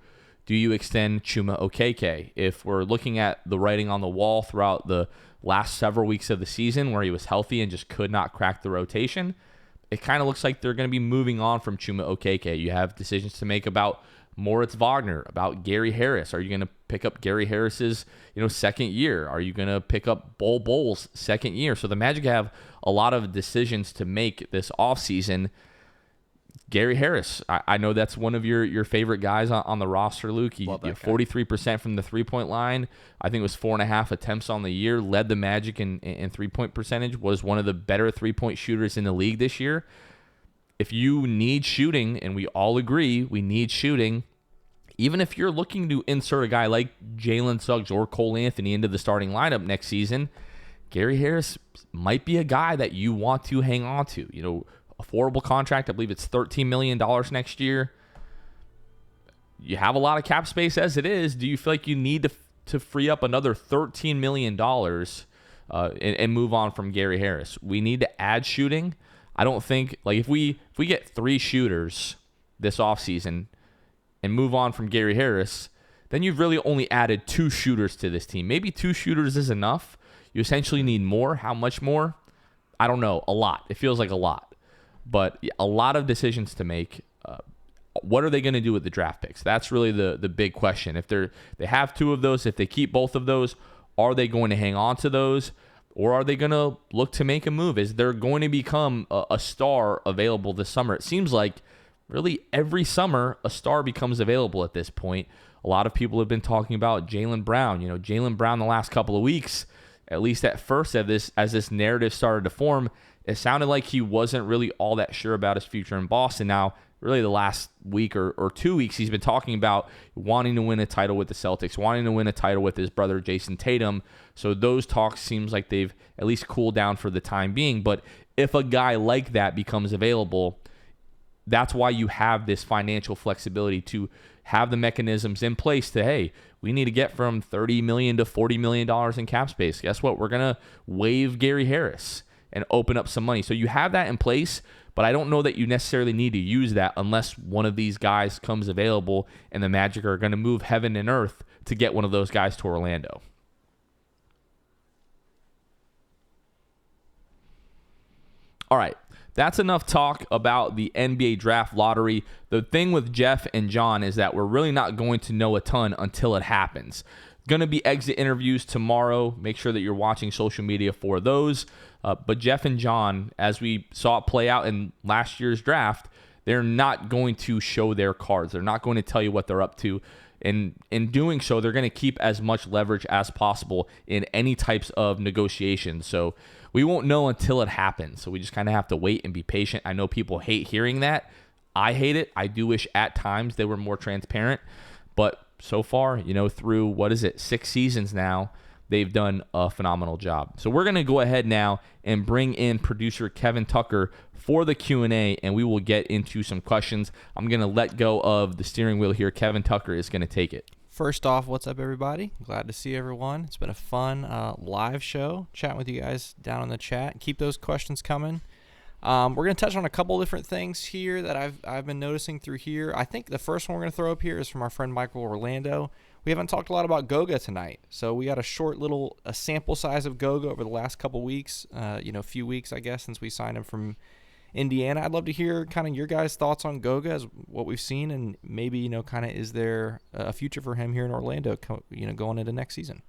[SPEAKER 1] Do you extend Chuma Okeke? If we're looking at the writing on the wall throughout the last several weeks of the season where he was healthy and just could not crack the rotation, it kind of looks like they're going to be moving on from Chuma Okeke. You have decisions to make about Moritz Wagner, about Gary Harris. Are you going to pick up Gary Harris's, second year? Are you going to pick up Bowles' second year? So the Magic have a lot of decisions to make this offseason. Gary Harris, I know that's one of your favorite guys on the roster, Luke. He 43% from the three-point line. I think it was 4.5 attempts on the year. Led the Magic in three-point percentage. Was one of the better three-point shooters in the league this year. If you need shooting, and we all agree we need shooting, even if you're looking to insert a guy like Jalen Suggs or Cole Anthony into the starting lineup next season, Gary Harris might be a guy that you want to hang on to. Affordable contract. I believe it's $13 million next year. You have a lot of cap space as it is. Do you feel like you need to free up another $13 million and move on from Gary Harris? We need to add shooting. I don't think, if we get 3 shooters this offseason and move on from Gary Harris, then you've really only added 2 shooters to this team. Maybe 2 shooters is enough. You essentially need more. How much more? I don't know. A lot. It feels like a lot. But a lot of decisions to make. What are they going to do with the draft picks? That's really the big question. If they have 2 of those, if they keep both of those, are they going to hang on to those? Or are they going to look to make a move? Is there going to become a star available this summer? It seems like really every summer a star becomes available at this point. A lot of people have been talking about Jaylen Brown. Jaylen Brown the last couple of weeks, at least at first as this narrative started to form, it sounded like he wasn't really all that sure about his future in Boston. Now, really the last week or 2 weeks, he's been talking about wanting to win a title with the Celtics, wanting to win a title with his brother Jason Tatum. So those talks seems like they've at least cooled down for the time being. But if a guy like that becomes available, that's why you have this financial flexibility to have the mechanisms in place to, hey, we need to get from $30 million to $40 million in cap space. Guess what? We're going to waive Gary Harris and open up some money. So you have that in place, but I don't know that you necessarily need to use that unless one of these guys comes available and the Magic are going to move heaven and earth to get one of those guys to Orlando. All right, that's enough talk about the NBA draft lottery. The thing with Jeff and John is that we're really not going to know a ton until it happens. Going to be exit interviews tomorrow. Make sure that you're watching social media for those. But Jeff and John, as we saw it play out in last year's draft, they're not going to show their cards. They're not going to tell you what they're up to. And in doing so, they're going to keep as much leverage as possible in any types of negotiations. So we won't know until it happens. So we just kind of have to wait and be patient. I know people hate hearing that. I hate it. I do wish at times they were more transparent. But so far, through, 6 seasons now, they've done a phenomenal job. So we're going to go ahead now and bring in producer Kevin Tucker for the Q&A, and we will get into some questions. I'm going to let go of the steering wheel here. Kevin Tucker is going to take it.
[SPEAKER 3] First off, what's up, everybody? Glad to see everyone. It's been a fun live show, chatting with you guys down in the chat. Keep those questions coming. We're going to touch on a couple different things here that I've been noticing through here. I think the first one we're going to throw up here is from our friend Michael Orlando. We haven't talked a lot about Goga tonight, so we got a short little sample size of Goga over the last couple weeks, few weeks, I guess, since we signed him from Indiana. I'd love to hear kind of your guys' thoughts on Goga, as what we've seen, and maybe, kind of is there a future for him here in Orlando, going into next season?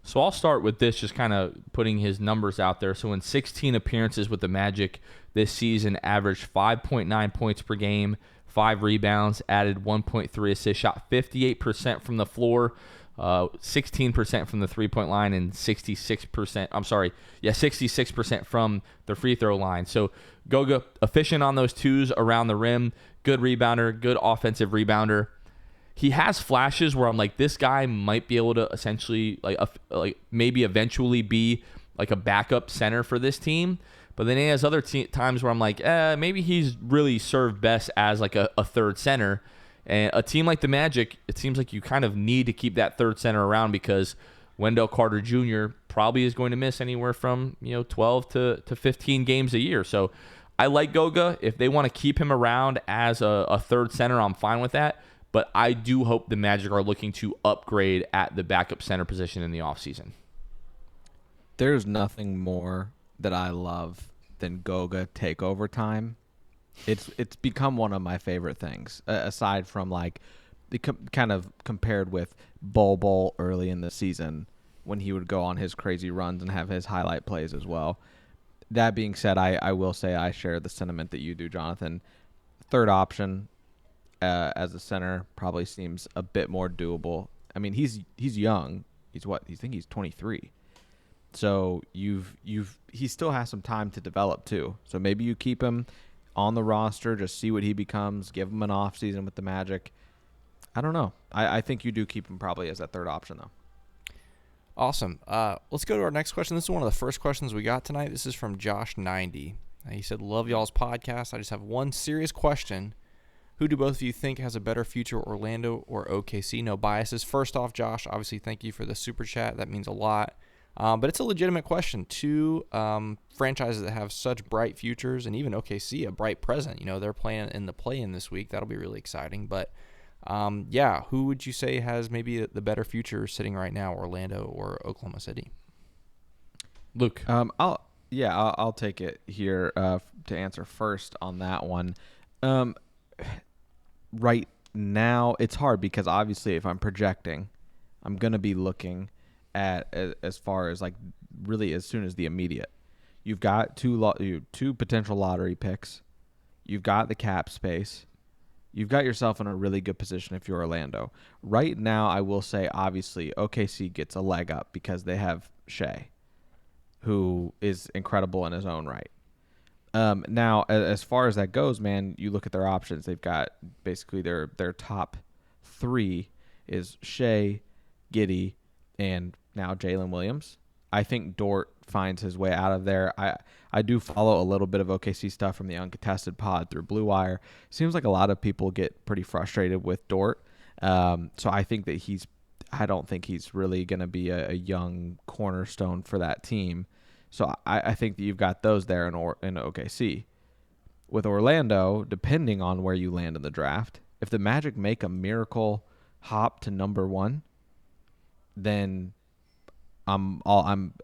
[SPEAKER 1] So I'll start with this, just kind of putting his numbers out there. So in 16 appearances with the Magic this season, averaged 5.9 points per game, 5 rebounds, added 1.3 assists, shot 58% from the floor, 16% from the three-point line, and 66% from the free throw line. So Goga, efficient on those twos around the rim, good rebounder, good offensive rebounder. He has flashes where I'm like, this guy might be able to essentially maybe eventually be like a backup center for this team. But then he has other times where I'm like, maybe he's really served best as like a third center. And a team like the Magic, it seems like you kind of need to keep that third center around because Wendell Carter Jr. probably is going to miss anywhere from 12 to 15 games a year. So I like Goga. If they want to keep him around as a third center, I'm fine with that. But I do hope the Magic are looking to upgrade at the backup center position in the offseason.
[SPEAKER 2] There's nothing more that I love than Goga take overtime, it's become one of my favorite things. Aside from like kind of compared with Bol early in the season when he would go on his crazy runs and have his highlight plays as well. That being said, I will say I share the sentiment that you do, Jonathan. Third option as a center probably seems a bit more doable. I mean, he's young. He's what? You think he's 23. So he still has some time to develop too. So maybe you keep him on the roster, just see what he becomes, give him an off season with the Magic. I don't know. I think you do keep him probably as that third option though.
[SPEAKER 3] Awesome. Let's go to our next question. This is one of the first questions we got tonight. This is from Josh90. He said, love y'all's podcast. I just have one serious question. Who do both of you think has a better future, Orlando or OKC? No biases. First off, Josh, obviously thank you for the super chat. That means a lot. But it's a legitimate question. Two franchises that have such bright futures, and even OKC, a bright present. They're playing in the play-in this week. That'll be really exciting. But, who would you say has maybe the better future sitting right now, Orlando or Oklahoma City?
[SPEAKER 1] Luke.
[SPEAKER 2] I'll take it here to answer first on that one. Right now, it's hard because obviously if I'm projecting, I'm going to be looking at as far as like really as soon as the immediate. You've got two potential lottery picks. You've got the cap space. You've got yourself in a really good position if you're Orlando. Right now, I will say obviously OKC gets a leg up because they have Shea, who is incredible in his own right. Now, as far as that goes, man, you look at their options. They've got basically their top three is Shea, Giddey, and now Jalen Williams. I think Dort finds his way out of there. I do follow a little bit of OKC stuff from the Uncontested pod through Blue Wire. Seems like a lot of people get pretty frustrated with Dort. So I think that I don't think he's really going to be a young cornerstone for that team. So I think that you've got those there in OKC. With Orlando, depending on where you land in the draft, if the Magic make a miracle hop to number 1, then I'm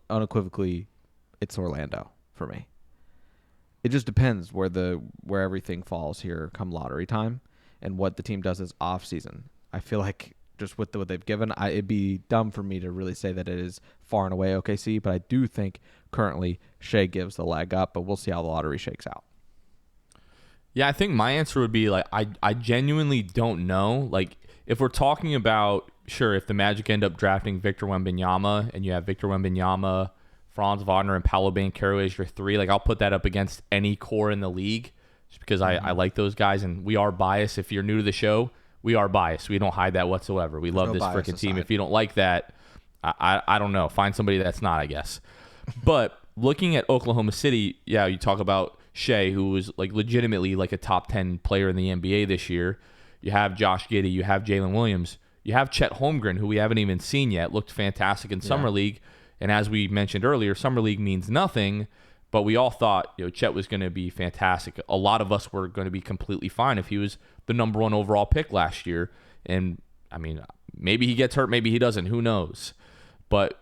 [SPEAKER 2] unequivocally it's Orlando for me. It just depends where everything falls here come lottery time and what the team does as off season. I feel like just with what they've given, it'd be dumb for me to really say that it is far and away OKC, but I do think currently Shea gives the leg up, but we'll see how the lottery shakes out.
[SPEAKER 1] Yeah, I think my answer would be like I genuinely don't know. Like if we're talking about, sure, if the Magic end up drafting Victor Wembanyama and you have Victor Wembanyama, Franz Wagner, and Paolo Banchero as your 3, like I'll put that up against any core in the league just because I like those guys, and we are biased. If you're new to the show, we are biased. We don't hide that whatsoever. We love this freaking team. If you don't like that, I don't know. Find somebody that's not, I guess. But looking at Oklahoma City, yeah, you talk about Shea, who was like legitimately like a top 10 player in the NBA this year. You have Josh Giddey. You have Jalen Williams. You have Chet Holmgren, who we haven't even seen yet. Looked fantastic in Summer League. And as we mentioned earlier, Summer League means nothing, but we all thought Chet was going to be fantastic. A lot of us were going to be completely fine if he was the number 1 overall pick last year. And, I mean, maybe he gets hurt, maybe he doesn't. Who knows? But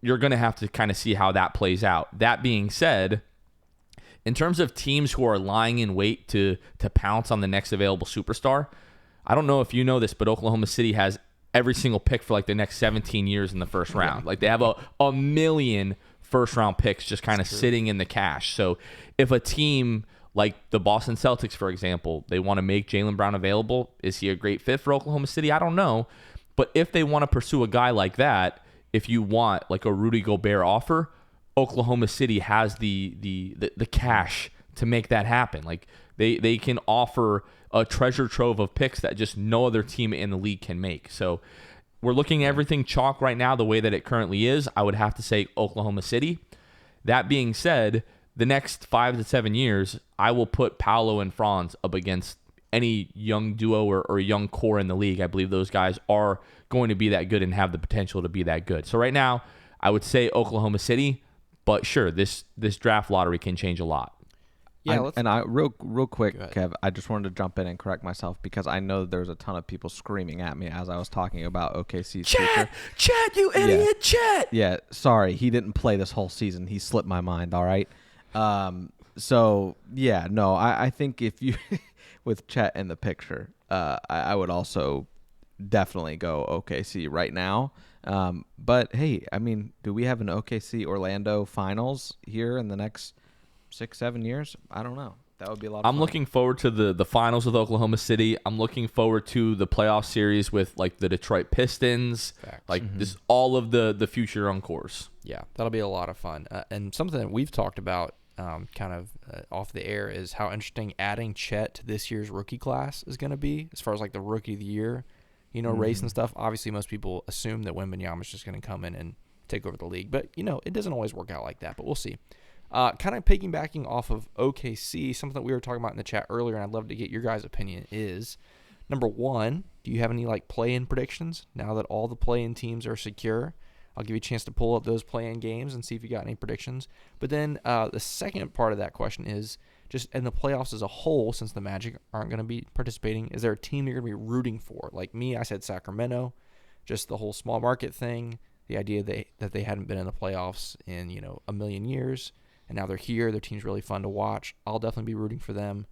[SPEAKER 1] you're going to have to kind of see how that plays out. That being said, in terms of teams who are lying in wait to pounce on the next available superstar, I don't know if you know this, but Oklahoma City has every single pick for like the next 17 years in the first round. Like they have a million first-round picks just kind of sitting in the cash. So if a team like the Boston Celtics, for example, they want to make Jaylen Brown available, is he a great fit for Oklahoma City? I don't know. But if they want to pursue a guy like that, if you want like a Rudy Gobert offer, Oklahoma City has the cash to make that happen. Like they can offer a treasure trove of picks that just no other team in the league can make. So we're looking at everything chalk right now the way that it currently is. I would have to say Oklahoma City. That being said, the next 5 to 7 years, I will put Paolo and Franz up against any young duo or young core in the league. I believe those guys are going to be that good and have the potential to be that good. So right now, I would say Oklahoma City, but sure, this draft lottery can change a lot.
[SPEAKER 2] Yeah, real quick, Kev, I just wanted to jump in and correct myself because I know there's a ton of people screaming at me as I was talking about OKC's future.
[SPEAKER 1] Chet, you idiot, Chet!
[SPEAKER 2] Yeah, sorry, he didn't play this whole season. He slipped my mind, all right? So yeah, no, I think if you with Chet in the picture, I would also definitely go OKC right now. But hey, I mean, do we have an OKC Orlando finals here in the next 6-7 years? I don't know. That would be a lot of fun.
[SPEAKER 1] I'm looking forward to the finals with Oklahoma City. I'm looking forward to the playoff series with like the Detroit Pistons.
[SPEAKER 3] Facts.
[SPEAKER 1] Like this, all of the future encores.
[SPEAKER 3] Yeah, that'll be a lot of fun. And something that we've talked about off the air is how interesting adding Chet to this year's rookie class is going to be as far as like the rookie of the year, race and stuff. Obviously, most people assume that Wembanyama is just going to come in and take over the league. But, it doesn't always work out like that, but we'll see. Kind of piggybacking off of OKC, something that we were talking about in the chat earlier, and I'd love to get your guys' opinion is, number one, do you have any like play-in predictions now that all the play-in teams are secure? I'll give you a chance to pull up those play-in games and see if you got any predictions. But then the second part of that question is just in the playoffs as a whole, since the Magic aren't going to be participating, is there a team you're going to be rooting for? Like me, I said Sacramento, just the whole small market thing, the idea that they hadn't been in the playoffs in, a million years. And now they're here. Their team's really fun to watch. I'll definitely be rooting for them.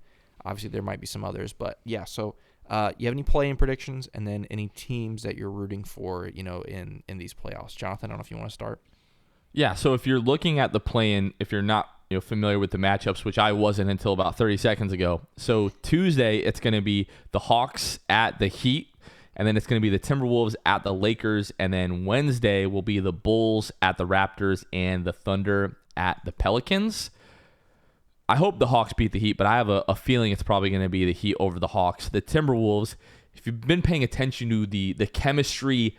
[SPEAKER 3] Obviously, there might be some others. But, yeah, so you have any play-in predictions and then any teams that you're rooting for, in these playoffs? Jonathan, I don't know if you want to start.
[SPEAKER 1] Yeah, so if you're looking at the play-in, if you're not familiar with the matchups, which I wasn't until about 30 seconds ago. So Tuesday, it's going to be the Hawks at the Heat. And then it's going to be the Timberwolves at the Lakers. And then Wednesday will be the Bulls at the Raptors and the Thunder at the Pelicans. I hope the Hawks beat the Heat, but I have a feeling it's probably going to be the Heat over the Hawks. The Timberwolves, if you've been paying attention to the chemistry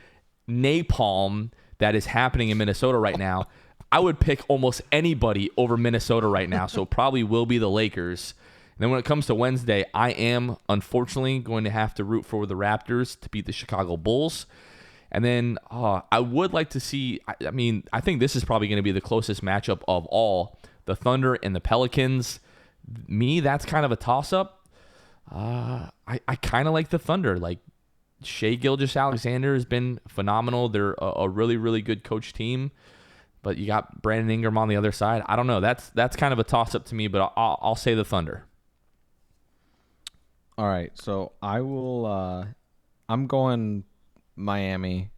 [SPEAKER 1] napalm that is happening in Minnesota right now, I would pick almost anybody over Minnesota right now, so it probably will be the Lakers. And then when it comes to Wednesday, I am unfortunately going to have to root for the Raptors to beat the Chicago Bulls. And then I would like to see, I think this is probably going to be the closest matchup of all, the Thunder and the Pelicans. That's kind of a toss-up. I kind of like the Thunder. Like, Shai Gilgeous-Alexander has been phenomenal. They're a really, really good coach team. But you got Brandon Ingram on the other side. I don't know. That's kind of a toss-up to me, but I'll say the Thunder.
[SPEAKER 2] All right, so I will I'm going Miami.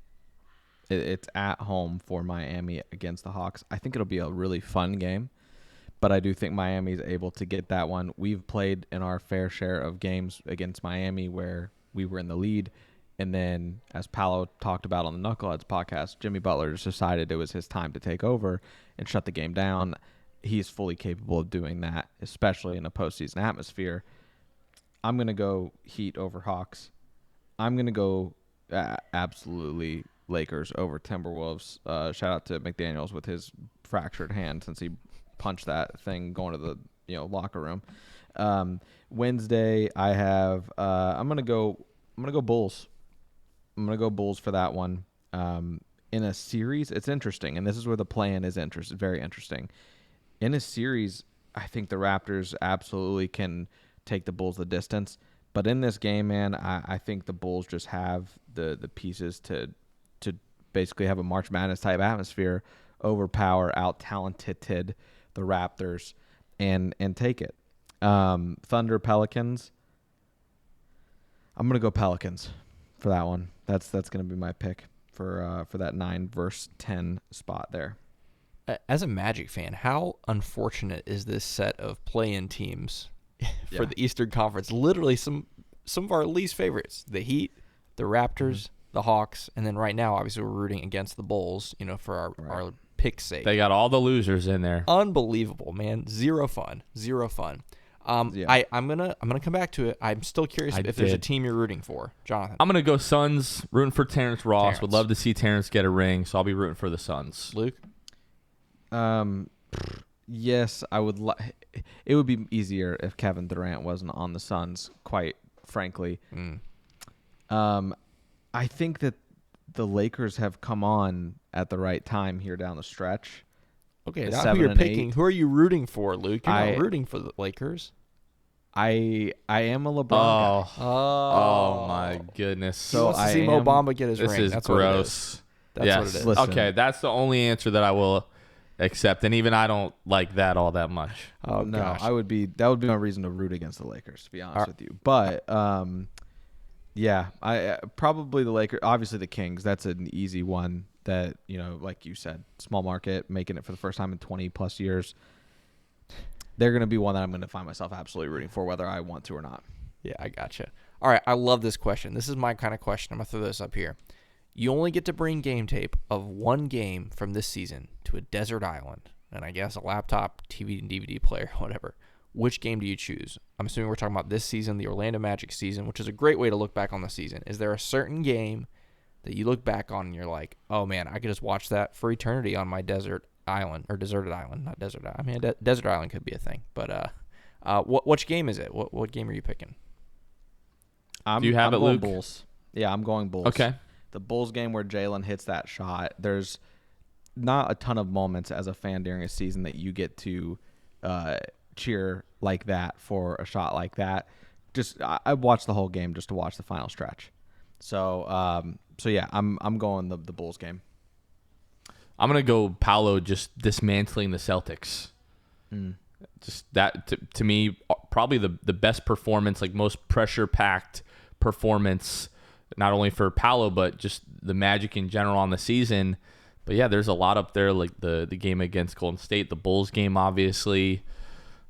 [SPEAKER 2] It's at home for Miami against the Hawks. I think it'll be a really fun game, but I do think Miami is able to get that one. We've played in our fair share of games against Miami where we were in the lead, and then as Paolo talked about on the Knuckleheads podcast, Jimmy Butler just decided it was his time to take over and shut the game down. He's fully capable of doing that, especially in a postseason atmosphere. I'm going to go Heat over Hawks. I'm going to go absolutely Lakers over Timberwolves. Shout out to McDaniels with his fractured hand since he punched that thing going to the locker room. Wednesday I have I'm gonna go Bulls. I'm gonna go Bulls for that one. In a series, it's interesting, and this is where the play-in is very interesting. In a series, I think the Raptors absolutely can take the Bulls the distance. But in this game, man, I think the Bulls just have the pieces to basically have a March Madness type atmosphere, overpower, out-talented the Raptors, and take it. Thunder, Pelicans. I'm gonna go Pelicans for that one. That's gonna be my pick for that 9 versus 10 spot there.
[SPEAKER 3] As a Magic fan, how unfortunate is this set of play-in teams for the Eastern Conference? Literally some of our least favorites: the Heat, the Raptors, the Hawks, and then right now, obviously, we're rooting against the Bulls. For our pick's sake.
[SPEAKER 1] They got all the losers in there.
[SPEAKER 3] Unbelievable, man. Zero fun. I'm gonna come back to it. I'm still curious if there's a team you're rooting for, Jonathan.
[SPEAKER 1] I'm gonna go Suns. Rooting for Terrence Ross.
[SPEAKER 3] Terrence.
[SPEAKER 1] Would love to see Terrence get a ring, so I'll be rooting for the Suns.
[SPEAKER 3] Luke.
[SPEAKER 2] Yes, I would. It would be easier if Kevin Durant wasn't on the Suns. Quite frankly, I think that the Lakers have come on at the right time here down the stretch.
[SPEAKER 3] Okay, not who you're picking. 8. Who are you rooting for, Luke? You're not rooting for the Lakers.
[SPEAKER 2] I am a LeBron guy.
[SPEAKER 1] Oh my goodness!
[SPEAKER 3] So he wants to see Mo Bamba get his ring.
[SPEAKER 1] This is
[SPEAKER 3] that's
[SPEAKER 1] gross.
[SPEAKER 3] What it is. That's what it is.
[SPEAKER 1] Listen. Okay, that's the only answer that I will accept, and even I don't like that all that much.
[SPEAKER 3] Oh
[SPEAKER 2] no,
[SPEAKER 3] gosh.
[SPEAKER 2] that would be my reason to root against the Lakers, to be honest with you. But yeah, I probably the Lakers, obviously the Kings. That's an easy one. That like you said, small market, making it for the first time in 20 plus years. They're going to be one that I'm going to find myself absolutely rooting for, whether I want to or not.
[SPEAKER 3] Yeah, I gotcha. All right, I love this question. This is my kind of question. I'm going to throw this up here. You only get to bring game tape of one game from this season to a desert island, and I guess a laptop, TV, and DVD player, whatever. Which game do you choose? I'm assuming we're talking about this season, the Orlando Magic season, which is a great way to look back on the season. Is there a certain game that you look back on and you're like, oh man, I could just watch that for eternity on my desert island, or deserted island, not desert island. I mean, desert island could be a thing, but which game is it? What game are you picking?
[SPEAKER 1] Do you have
[SPEAKER 2] I'm
[SPEAKER 1] it,
[SPEAKER 2] going
[SPEAKER 1] Luke?
[SPEAKER 2] Bulls. Yeah, I'm going Bulls.
[SPEAKER 1] Okay.
[SPEAKER 2] The Bulls game where Jalen hits that shot. There's not a ton of moments as a fan during a season that you get to cheer like that for a shot like that. I watched the whole game just to watch the final stretch. So yeah, I'm going the Bulls game.
[SPEAKER 1] I'm gonna go Paolo just dismantling the Celtics. Just that to me, probably the best performance, like most pressure packed performance, not only for Paolo but just the Magic in general on the season. But yeah, there's a lot up there, like the game against Golden State, the Bulls game, obviously.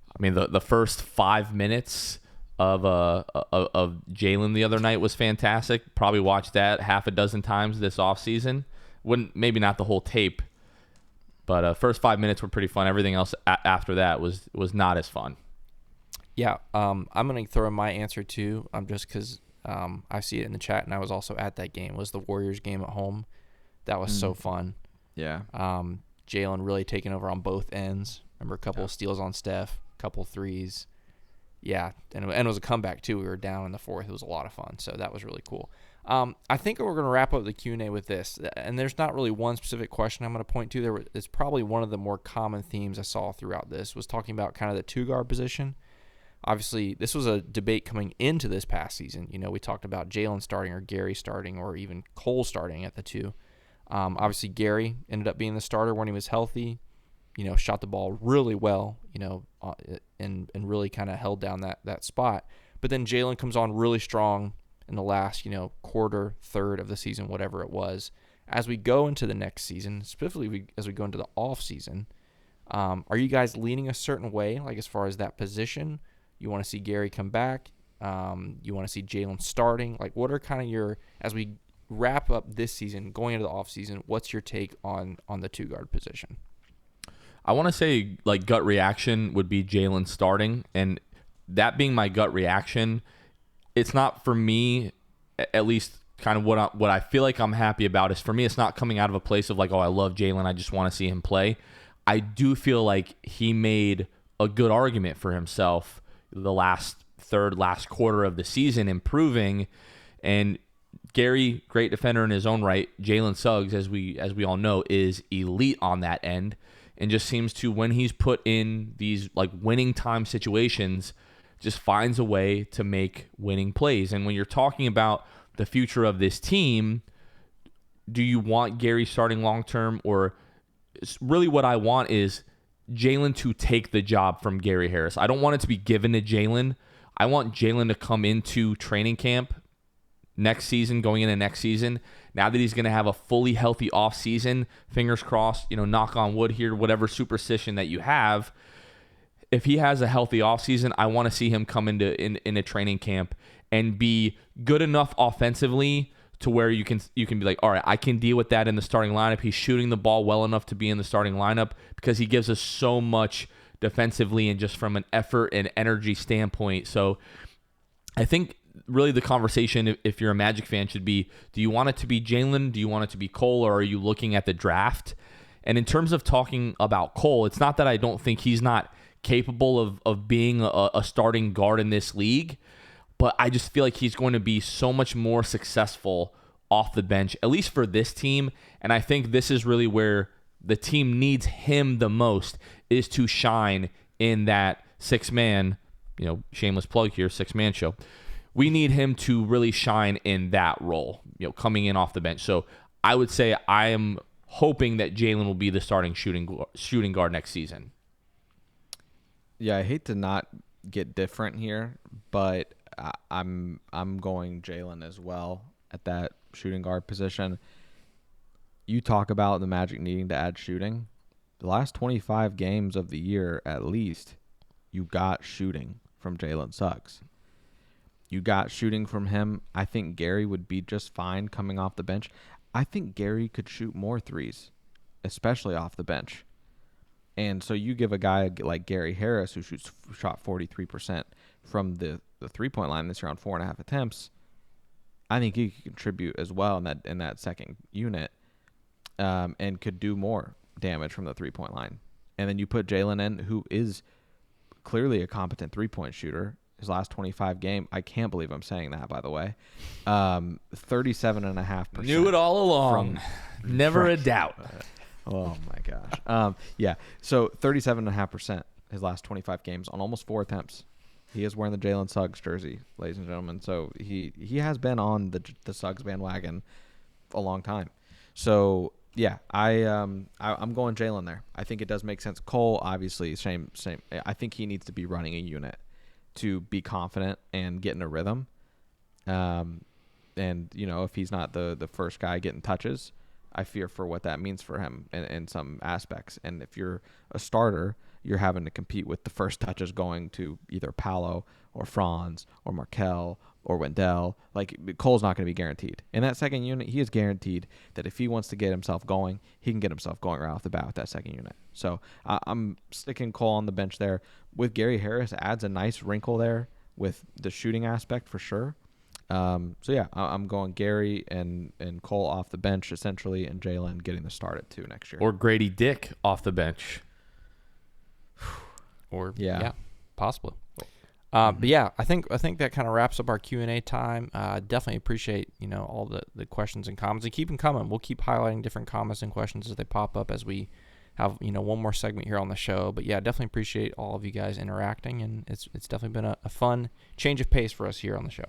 [SPEAKER 1] I mean, the first 5 minutes of Jalen the other night was fantastic. Probably watched that half a dozen times this offseason. Maybe not the whole tape, but first 5 minutes were pretty fun. Everything else after that was not as fun.
[SPEAKER 3] Yeah, I'm going to throw in my answer too, just because I see it in the chat, and I was also at that game. It was the Warriors game at home. That was so fun.
[SPEAKER 2] Yeah.
[SPEAKER 3] Jalen really taking over on both ends. Remember, a couple of steals on Steph, a couple threes. Yeah, and it was a comeback too. We were down in the fourth. It was a lot of fun, so that was really cool. I think we're going to wrap up the Q&A with this, and there's not really one specific question I'm going to point to. It's probably one of the more common themes I saw throughout this was talking about kind of the two-guard position. Obviously, this was a debate coming into this past season. We talked about Jalen starting or Gary starting or even Cole starting at the two. Obviously, Gary ended up being the starter when he was healthy. Shot the ball really well, and really kind of held down that spot. But then Jalen comes on really strong in the last, quarter, third of the season, whatever it was. As we go into the next season, specifically as we go into the off season, are you guys leaning a certain way, like as far as that position? You want to see Gary come back? You want to see Jalen starting? Like, what are kind of as we wrap up this season, going into the off season, what's your take on the two-guard position?
[SPEAKER 1] I want to say, like, gut reaction would be Jalen starting, and that being my gut reaction, it's not for me, at least kind of what I feel like I'm happy about is, for me, it's not coming out of a place of like, oh, I love Jalen, I just want to see him play. I do feel like he made a good argument for himself the last quarter of the season, improving. And Gary, great defender in his own right. Jalen Suggs, as we all know, is elite on that end, and just seems to, when he's put in these like winning time situations, just finds a way to make winning plays. And when you're talking about the future of this team, do you want Gary starting long term, or really what I want is Jalen to take the job from Gary Harris? I don't want it to be given to Jalen. I want Jalen to come into training camp next season, going into next season, now that he's going to have a fully healthy offseason, fingers crossed, knock on wood here, whatever superstition that you have. If he has a healthy offseason, I want to see him come into training camp and be good enough offensively to where you can be like, all right, I can deal with that in the starting lineup. He's shooting the ball well enough to be in the starting lineup because he gives us so much defensively and just from an effort and energy standpoint. So I think really the conversation, if you're a Magic fan, should be, do you want it to be Jalen? Do you want it to be Cole? Or are you looking at the draft? And in terms of talking about Cole, it's not that I don't think he's not capable of being a starting guard in this league, but I just feel like he's going to be so much more successful off the bench, at least for this team. And I think this is really where the team needs him the most, is to shine in that six-man, shameless plug here, six-man show. We need him to really shine in that role, coming in off the bench. So I would say I am hoping that Jalen will be the starting shooting guard next season.
[SPEAKER 2] Yeah, I hate to not get different here, but I'm going Jalen as well at that shooting guard position. You talk about the Magic needing to add shooting. The last 25 games of the year, at least, you got shooting from Jalen Suggs. You got shooting from him. I think Gary would be just fine coming off the bench. I think Gary could shoot more threes, especially off the bench. And so you give a guy like Gary Harris, who shot 43% from the 3-point line this year on 4.5 attempts. I think he could contribute as well in that second unit, and could do more damage from the 3-point line. And then you put Jalen in, who is clearly a competent 3-point shooter. His last 25 game, I can't believe I'm saying that, by the way. 37.5%.
[SPEAKER 1] Knew it all along. Never a doubt.
[SPEAKER 2] Oh my gosh. Yeah. So 37.5% his last 25 games on almost 4 attempts. He is wearing the Jalen Suggs jersey, ladies and gentlemen. So he has been on the Suggs bandwagon a long time. So yeah, I'm going Jalen there. I think it does make sense. Cole, obviously, same. I think he needs to be running a unit to be confident and get in a rhythm. And if he's not the first guy getting touches, I fear for what that means for him in some aspects. And if you're a starter, you're having to compete with the first touches going to either Paolo or Franz or Markel or Wendell. Like, Cole's not going to be guaranteed. In that second unit, he is guaranteed that if he wants to get himself going, he can get himself going right off the bat with that second unit. So I'm sticking Cole on the bench there. With Gary Harris, adds a nice wrinkle there with the shooting aspect for sure. So yeah, I'm going Gary and Cole off the bench essentially, and Jalen getting the start at 2 next year.
[SPEAKER 1] Or Grady Dick off the bench.
[SPEAKER 3] Or yeah, possibly. But yeah, I think that kind of wraps up our Q&A time. Definitely appreciate all the questions and comments, and keep them coming. We'll keep highlighting different comments and questions as they pop up as we have one more segment here on the show. But yeah, definitely appreciate all of you guys interacting, and it's definitely been a fun change of pace for us here on the show.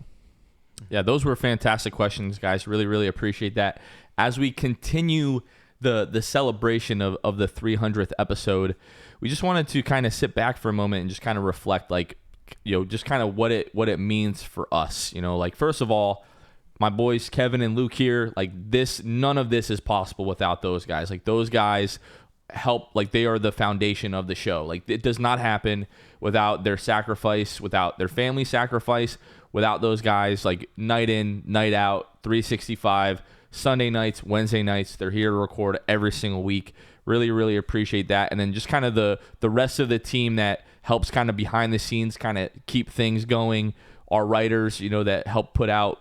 [SPEAKER 1] Yeah, those were fantastic questions, guys. Really, really appreciate that. As we continue the celebration of the 300th episode, we just wanted to kind of sit back for a moment and just kind of reflect, just kind of what it means for us. First of all, my boys Kevin and Luke here, none of this is possible without those guys. Those guys help, they are the foundation of the show. It does not happen without their sacrifice, without their family sacrifice, without those guys, night in, night out, 365, Sunday nights, Wednesday nights. They're here to record every single week. Really, really appreciate that. And then just kind of the rest of the team that helps kind of behind the scenes kind of keep things going. Our writers, that help put out,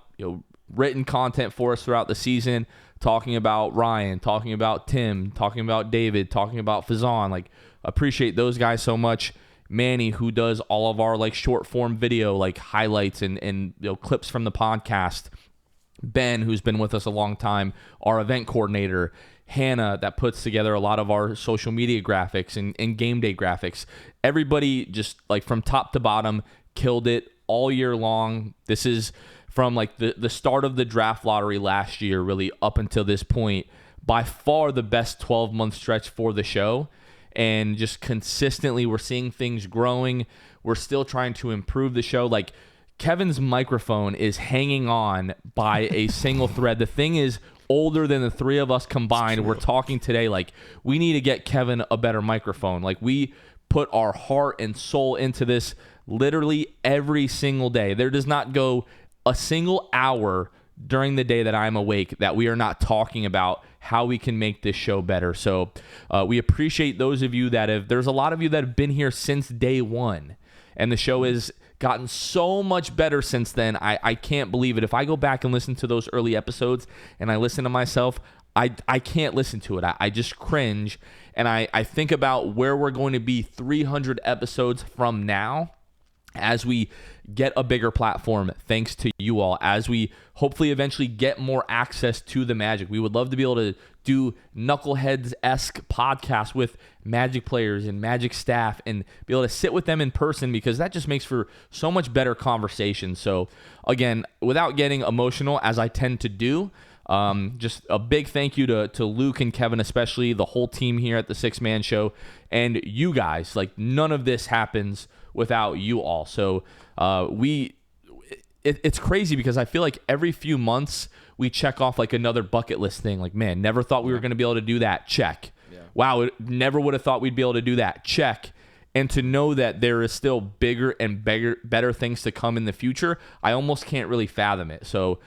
[SPEAKER 1] written content for us throughout the season, talking about Ryan, talking about Tim, talking about David, talking about Fazan. Appreciate those guys so much. Manny, who does all of our short form video, highlights and clips from the podcast. Ben, who's been with us a long time, our event coordinator. Hannah, that puts together a lot of our social media graphics and game day graphics. Everybody just from top to bottom killed it all year long. This is from the start of the draft lottery last year, really up until this point, by far the best 12-month stretch for the show. And just consistently, we're seeing things growing. We're still trying to improve the show. Kevin's microphone is hanging on by a single thread. The thing is older than the three of us combined. We're talking today we need to get Kevin a better microphone. We put our heart and soul into this literally every single day. There does not go a single hour during the day that I'm awake that we are not talking about how we can make this show better. So we appreciate those of you there's a lot of you that have been here since day one, and the show has gotten so much better since then. I can't believe it. If I go back and listen to those early episodes and I listen to myself, I can't listen to it. I just cringe, and I think about where we're going to be 300 episodes from now, as we get a bigger platform thanks to you all, as we hopefully eventually get more access to the Magic. We would love to be able to do Knuckleheads-esque podcasts with Magic players and Magic staff and be able to sit with them in person, because that just makes for so much better conversation. So again, without getting emotional, as I tend to do, Just a big thank you to Luke and Kevin, especially the whole team here at the Six Man Show, and you guys. Like, none of this happens without you all. So it's crazy because I feel like every few months we check off like another bucket list thing. Like, man, never thought we were going to be able to do that. Check. Yeah. Wow, never would have thought we'd be able to do that. Check. And to know that there is still bigger and better things to come in the future, I almost can't really fathom it. So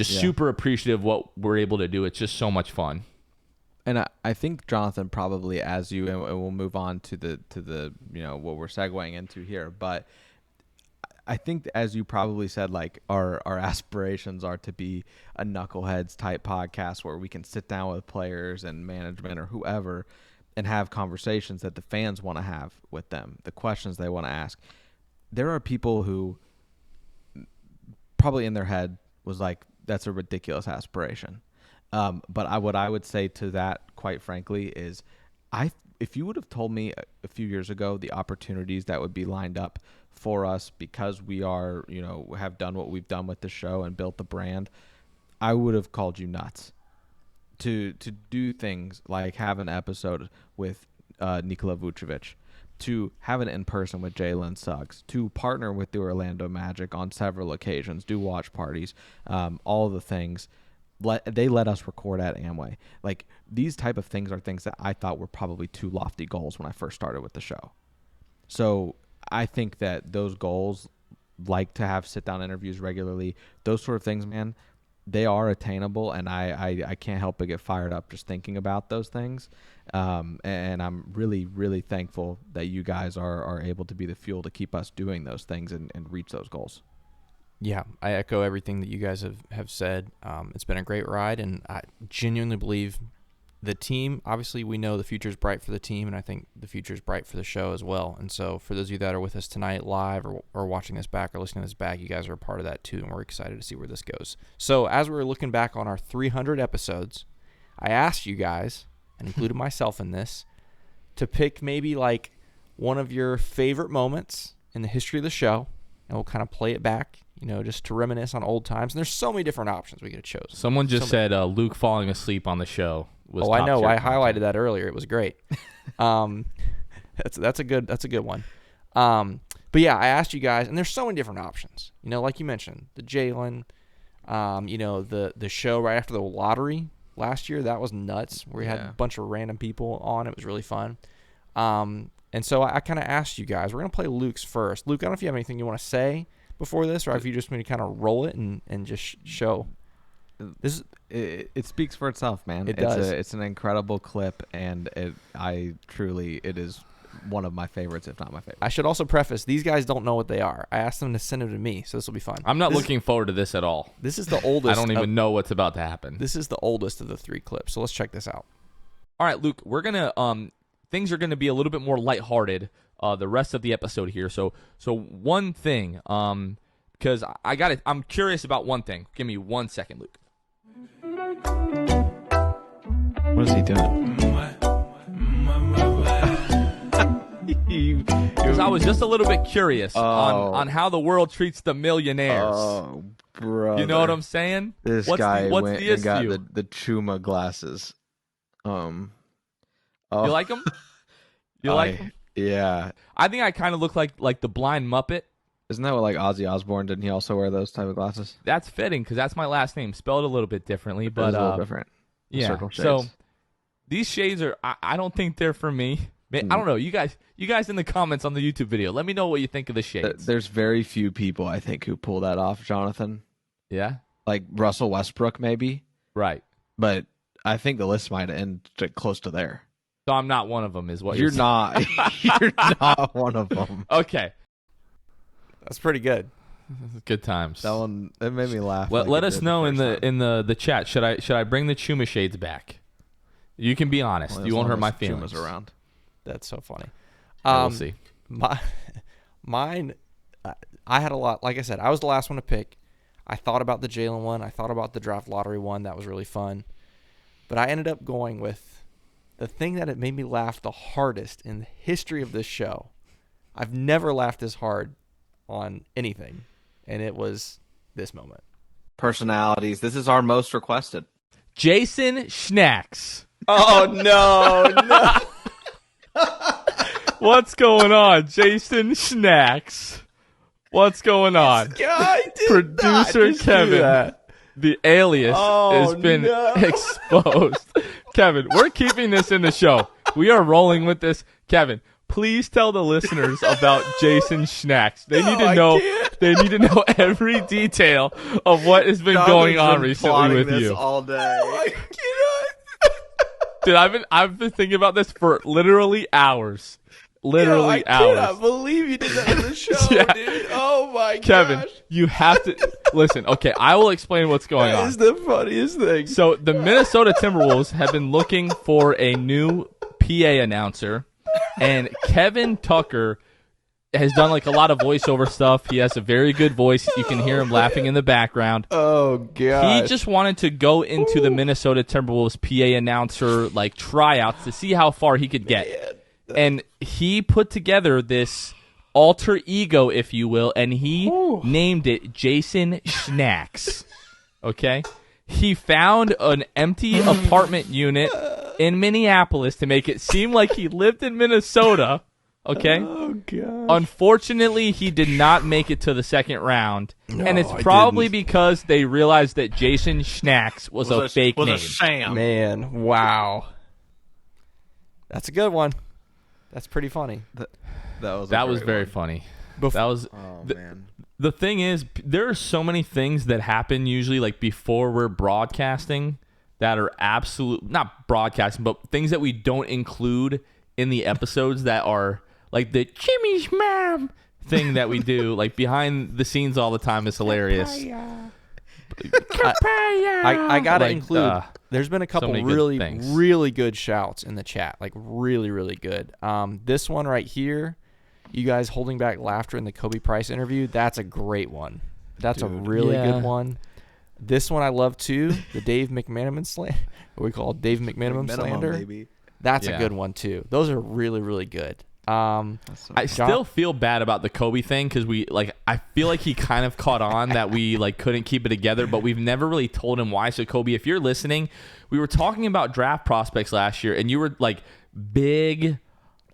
[SPEAKER 1] super appreciative of what we're able to do. It's just so much fun.
[SPEAKER 2] And I think, Jonathan, probably as you, and we'll move on to the what we're segueing into here, but I think as you probably said, like our aspirations are to be a knuckleheads type podcast where we can sit down with players and management or whoever and have conversations that the fans want to have with them, the questions they want to ask. There are people who probably in their head was like, that's a ridiculous aspiration. But what I would say to that, quite frankly, is if you would have told me a few years ago the opportunities that would be lined up for us because we are, have done what we've done with the show and built the brand, I would have called you nuts. To do things like have an episode with Nikola Vucevic, to have it in person with Jalen Suggs, to partner with the Orlando Magic on several occasions, do watch parties, all the things. They let us record at Amway. Like, these type of things are things that I thought were probably too lofty goals when I first started with the show. So I think that those goals, like to have sit-down interviews regularly, those sort of things, man, they are attainable, and I can't help but get fired up just thinking about those things. And I'm really, really thankful that you guys are able to be the fuel to keep us doing those things and reach those goals.
[SPEAKER 3] Yeah, I echo everything that you guys have said. It's been a great ride, and I genuinely believe the team, obviously we know the future is bright for the team, and I think the future is bright for the show as well. And so for those of you that are with us tonight live or watching this back or listening to this back, you guys are a part of that too, and we're excited to see where this goes. So as we're looking back on our 300 episodes, I asked you guys, and included myself in this, to pick maybe like one of your favorite moments in the history of the show, and we'll kind of play it back, just to reminisce on old times. And there's so many different options we could have chosen.
[SPEAKER 1] Someone just said Luke falling asleep on the show was
[SPEAKER 3] I know. I
[SPEAKER 1] content.
[SPEAKER 3] highlighted that earlier. It was great. That's a good one. But yeah, I asked you guys, and there's so many different options. Like you mentioned, the Jalen, the show right after the lottery last year, that was nuts. We had a bunch of random people on. It was really fun. And so I kind of asked you guys. We're gonna play Luke's first. Luke, I don't know if you have anything you want to say before this, or if you just want to kind of roll it and just show.
[SPEAKER 2] It speaks for itself, man.
[SPEAKER 3] It does.
[SPEAKER 2] It's an incredible clip, and it is one of my favorites, if not my favorite.
[SPEAKER 3] I should also preface, these guys don't know what they are. I asked them to send them to me, so this will be fun.
[SPEAKER 1] I'm not looking forward to this at all.
[SPEAKER 3] This is the oldest.
[SPEAKER 1] I don't even know what's about to happen.
[SPEAKER 3] This is the oldest of the 3 clips, so let's check this out.
[SPEAKER 1] All right, Luke, we're gonna things are gonna be a little bit more lighthearted the rest of the episode here. So one thing, because I'm curious about one thing. Give me 1 second, Luke.
[SPEAKER 2] What is he doing?
[SPEAKER 1] Because I was just a little bit curious on how the world treats the millionaires.
[SPEAKER 2] Oh, bro.
[SPEAKER 1] You know what I'm saying?
[SPEAKER 2] This
[SPEAKER 1] what's
[SPEAKER 2] guy
[SPEAKER 1] what's
[SPEAKER 2] went
[SPEAKER 1] the
[SPEAKER 2] and got
[SPEAKER 1] issue?
[SPEAKER 2] the Chuma glasses.
[SPEAKER 1] You like them? You like them?
[SPEAKER 2] Yeah.
[SPEAKER 1] I think I kind of look like the blind Muppet.
[SPEAKER 2] Isn't that what like Ozzy Osbourne, didn't he also wear those type of glasses?
[SPEAKER 1] That's fitting because that's my last name, spelled a little bit differently, but
[SPEAKER 2] it's a little different.
[SPEAKER 1] Yeah.
[SPEAKER 2] Circle shades.
[SPEAKER 1] So these shades are I don't think they're for me. I don't know. You guys in the comments on the YouTube video, let me know what you think of the shades.
[SPEAKER 2] There's very few people I think who pull that off, Jonathan.
[SPEAKER 1] Yeah.
[SPEAKER 2] Like Russell Westbrook maybe.
[SPEAKER 1] Right.
[SPEAKER 2] But I think the list might end close to there.
[SPEAKER 1] So I'm not one of them, is what
[SPEAKER 2] you're
[SPEAKER 1] saying.
[SPEAKER 2] not. You're not one of them.
[SPEAKER 1] Okay.
[SPEAKER 3] That's pretty good.
[SPEAKER 1] Good times.
[SPEAKER 2] That one it made me laugh.
[SPEAKER 1] Let us know in the chat. Should I bring the Chuma shades back? You can be honest. You won't hurt my feelings.
[SPEAKER 2] Chuma's around.
[SPEAKER 3] That's so funny.
[SPEAKER 1] We'll see.
[SPEAKER 3] Mine. I had a lot. Like I said, I was the last one to pick. I thought about the Jalen one. I thought about the draft lottery one. That was really fun. But I ended up going with the thing that it made me laugh the hardest in the history of this show. I've never laughed this hard on anything, and it was this moment.
[SPEAKER 2] personalities. This is our most requested.
[SPEAKER 1] Jason Schnacks.
[SPEAKER 3] Oh no.
[SPEAKER 1] What's going on, Jason Schnacks? What's going on? Producer Kevin, the alias has been exposed. Kevin, we're keeping this in the show. We are rolling with this. Kevin, please tell the listeners about Jason Schnacks. They need to know. They need to know every detail of what has been going on recently with you.
[SPEAKER 2] All day.
[SPEAKER 3] I
[SPEAKER 1] Dude, I've been thinking about this for literally hours. Literally hours.
[SPEAKER 3] I cannot believe you did that in the show,
[SPEAKER 1] Yeah.
[SPEAKER 3] dude. Oh my
[SPEAKER 1] Kevin,
[SPEAKER 3] gosh.
[SPEAKER 1] you have to listen. Okay, I will explain what's going
[SPEAKER 3] That
[SPEAKER 1] on.
[SPEAKER 3] is the funniest thing.
[SPEAKER 1] So the Minnesota Timberwolves have been looking for a new PA announcer, and Kevin Tucker has done like a lot of voiceover stuff. He has a very good voice. You can hear him laughing in the background.
[SPEAKER 3] Oh god.
[SPEAKER 1] He just wanted to go into the Minnesota Timberwolves PA announcer like tryouts to see how far he could get. And he put together this alter ego, if you will, and he named it Jason Schnacks. Okay? He found an empty apartment unit in Minneapolis to make it seem like he lived in Minnesota. Okay?
[SPEAKER 3] Oh god.
[SPEAKER 1] Unfortunately, he did not make it to the second round. And it's
[SPEAKER 3] I
[SPEAKER 1] probably
[SPEAKER 3] didn't.
[SPEAKER 1] because they realized that Jason Schnacks was a fake name.
[SPEAKER 2] a sham.
[SPEAKER 3] Man, wow. That's a good one. That's pretty funny.
[SPEAKER 1] That was very funny. That was
[SPEAKER 2] man.
[SPEAKER 1] the thing is, there are so many things that happen usually like before we're broadcasting that are not broadcasting, but things that we don't include in the episodes that are like the Jimmy's mom thing that we do like behind the scenes all the time is hilarious.
[SPEAKER 3] I gotta
[SPEAKER 1] Like,
[SPEAKER 3] include. There's been a couple
[SPEAKER 1] many good
[SPEAKER 3] really,
[SPEAKER 1] things.
[SPEAKER 3] really good shouts in the chat. Like really, really good. This one right here, you guys holding back laughter in the Kobe Price interview. That's a great one. That's a really
[SPEAKER 1] Yeah.
[SPEAKER 3] good one. This one I love too. The Dave McManaman slander. What we call Dave McManaman slander.
[SPEAKER 2] Baby.
[SPEAKER 3] That's
[SPEAKER 1] Yeah.
[SPEAKER 3] a good one too. Those are really, really good.
[SPEAKER 1] I still feel bad about the Kobe thing because I feel like he kind of caught on that we like couldn't keep it together, but we've never really told him why. So Kobe, if you're listening, we were talking about draft prospects last year, and you were like big,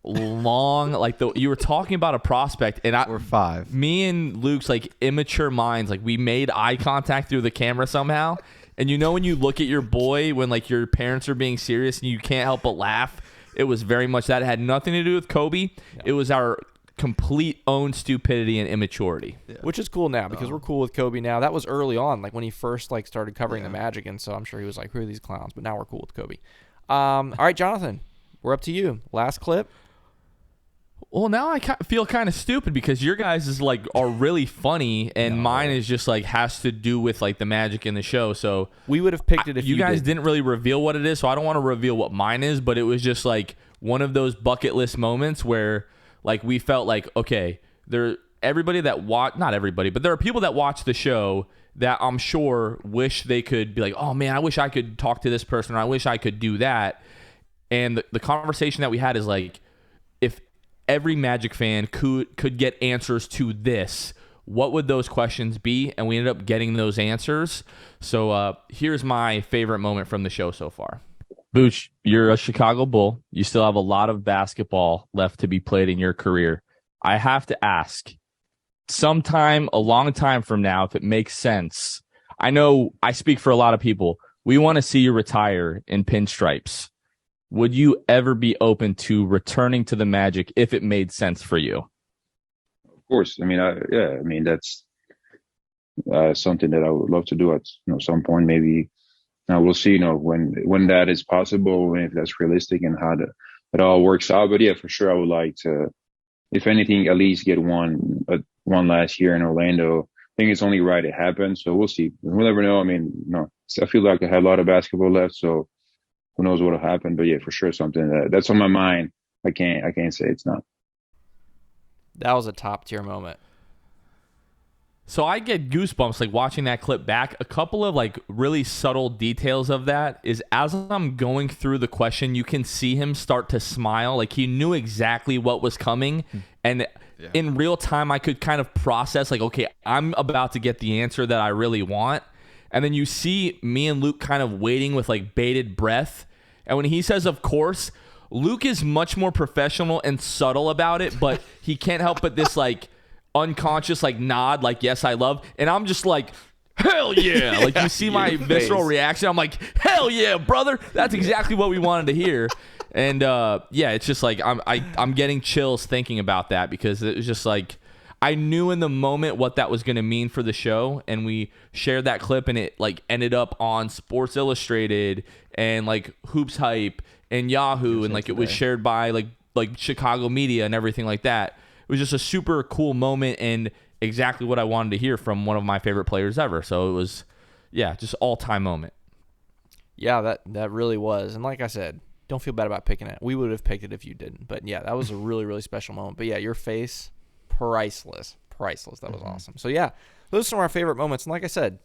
[SPEAKER 1] long, like you were talking about a prospect, and
[SPEAKER 2] We're 5.
[SPEAKER 1] me and Luke's like immature minds, like we made eye contact through the camera somehow, and you know when you look at your boy when like your parents are being serious and you can't help but laugh. It was very much that. It had nothing to do with Kobe. Yeah. It was our complete own stupidity and immaturity.
[SPEAKER 3] Yeah. Which is cool now because we're cool with Kobe now. That was early on, like when he first like started covering the Magic, and so I'm sure he was like, "Who are these clowns?" But now we're cool with Kobe. All right, Jonathan, we're up to you. Last clip.
[SPEAKER 1] Well, now I feel kind of stupid because your guys is like are really funny, and mine is just like has to do with like the Magic in the show. So
[SPEAKER 3] we would have picked it if
[SPEAKER 1] you guys didn't really reveal what it is. So I don't want to reveal what mine is, but it was just like one of those bucket list moments where like we felt like okay, everybody that not everybody, but there are people that watch the show that I'm sure wish they could be like, oh man, I wish I could talk to this person, or I wish I could do that. And the conversation that we had is like, if every Magic fan could get answers to this, what would those questions be? And we ended up getting those answers. So here's my favorite moment from the show so far. Booch, you're a Chicago Bull. You still have a lot of basketball left to be played in your career. I have to ask, sometime, a long time from now, if it makes sense, I know I speak for a lot of people, we want to see you retire in pinstripes. Would you ever be open to returning to the Magic if it made sense for you?
[SPEAKER 4] Of course. I mean, that's something that I would love to do at some point. Maybe we'll see. When that is possible, and if that's realistic, and how it all works out. But yeah, for sure, I would like to, if anything, at least get one last year in Orlando. I think it's only right it happens. So we'll see. We'll never know. I mean, I feel like I have a lot of basketball left, so who knows what'll happen. But yeah, for sure, something that's on my mind. I can't say it's not.
[SPEAKER 3] That was a top tier moment.
[SPEAKER 1] So I get goosebumps like watching that clip back. A couple of like really subtle details of that is as I'm going through the question, you can see him start to smile. Like he knew exactly what was coming. And in real time, I could kind of process like, okay, I'm about to get the answer that I really want. And then you see me and Luke kind of waiting with like bated breath. And when he says, of course, Luke is much more professional and subtle about it, but he can't help but this like unconscious like nod, like, yes, I love. And I'm just like, hell yeah. Like you see my visceral reaction. I'm like, hell yeah, brother. That's exactly what we wanted to hear. And yeah, it's just like I'm getting chills thinking about that, because it was just like I knew in the moment what that was going to mean for the show, and we shared that clip, and it like ended up on Sports Illustrated and like Hoops Hype and Yahoo, and like it was shared by like Chicago media and everything like that. It was just a super cool moment and exactly what I wanted to hear from one of my favorite players ever. So it was, yeah, just all-time moment.
[SPEAKER 3] Yeah, that really was. And like I said, don't feel bad about picking it. We would have picked it if you didn't. But yeah, that was a really, really special moment. But yeah, your face, priceless. That was awesome. So yeah, those are some of our favorite moments. And like I said,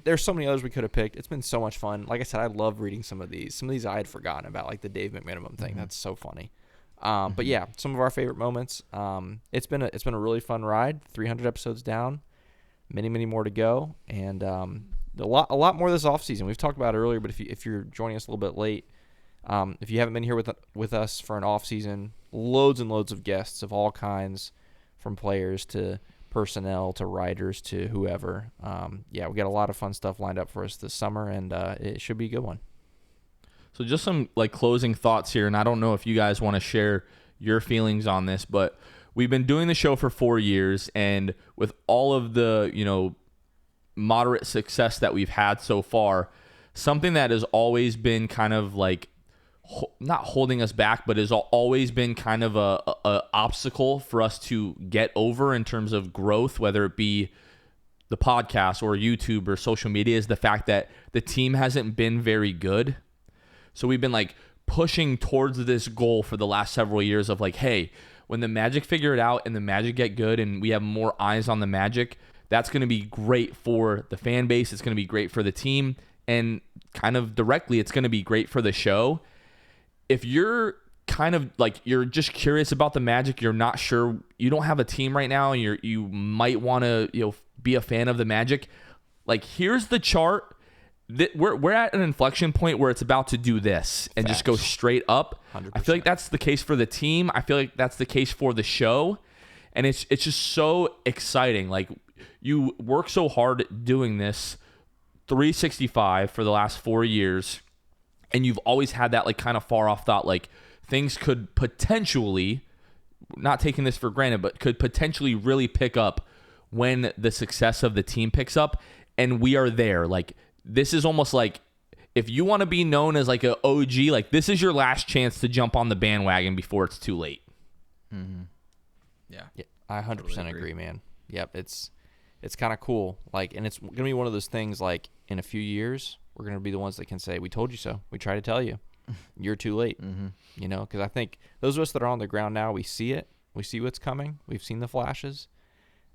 [SPEAKER 3] there's so many others we could have picked. It's been so much fun. Like I said, I love reading some of these. Some of these I had forgotten about, like the Dave McMenamin thing. That's so funny. But yeah, some of our favorite moments. It's been a really fun ride. 300 episodes down, many more to go, and a lot more this off season. We've talked about it earlier, but if you're joining us a little bit late, if you haven't been here with us for an off season, loads and loads of guests of all kinds, from players to personnel to writers to whoever. Yeah, we got a lot of fun stuff lined up for us this summer, and it should be a good one.
[SPEAKER 1] So just some like closing thoughts here, and I don't know if you guys want to share your feelings on this, but we've been doing the show for 4 years, and with all of the, moderate success that we've had so far, something that has always been kind of like not holding us back, but has always been kind of a obstacle for us to get over in terms of growth, whether it be the podcast or YouTube or social media, is the fact that the team hasn't been very good. So we've been like pushing towards this goal for the last several years of like, hey, when the Magic figure it out and the Magic get good and we have more eyes on the Magic, that's going to be great for the fan base. It's going to be great for the team, and kind of directly, it's going to be great for the show. If you're kind of like, you're just curious about the Magic, you're not sure, you don't have a team right now, and you might want to be a fan of the Magic, like here's the chart. We're at an inflection point where it's about to do this and just go straight up. 100%. I feel like that's the case for the team. I feel like that's the case for the show, and it's just so exciting. Like you work so hard doing this 365 for the last 4 years, and you've always had that like kind of far off thought, like things could potentially, not taking this for granted, but could potentially really pick up when the success of the team picks up, and we are there. Like this is almost like, if you want to be known as like an OG, like this is your last chance to jump on the bandwagon before it's too late.
[SPEAKER 2] Mm-hmm. Yeah,
[SPEAKER 3] I 100% agree, man. Yep, it's kind of cool. Like, and it's gonna be one of those things. Like in a few years, we're gonna be the ones that can say, "We told you so. We tried to tell you. You're too late." Mm-hmm. Because I think those of us that are on the ground now, we see it. We see what's coming. We've seen the flashes.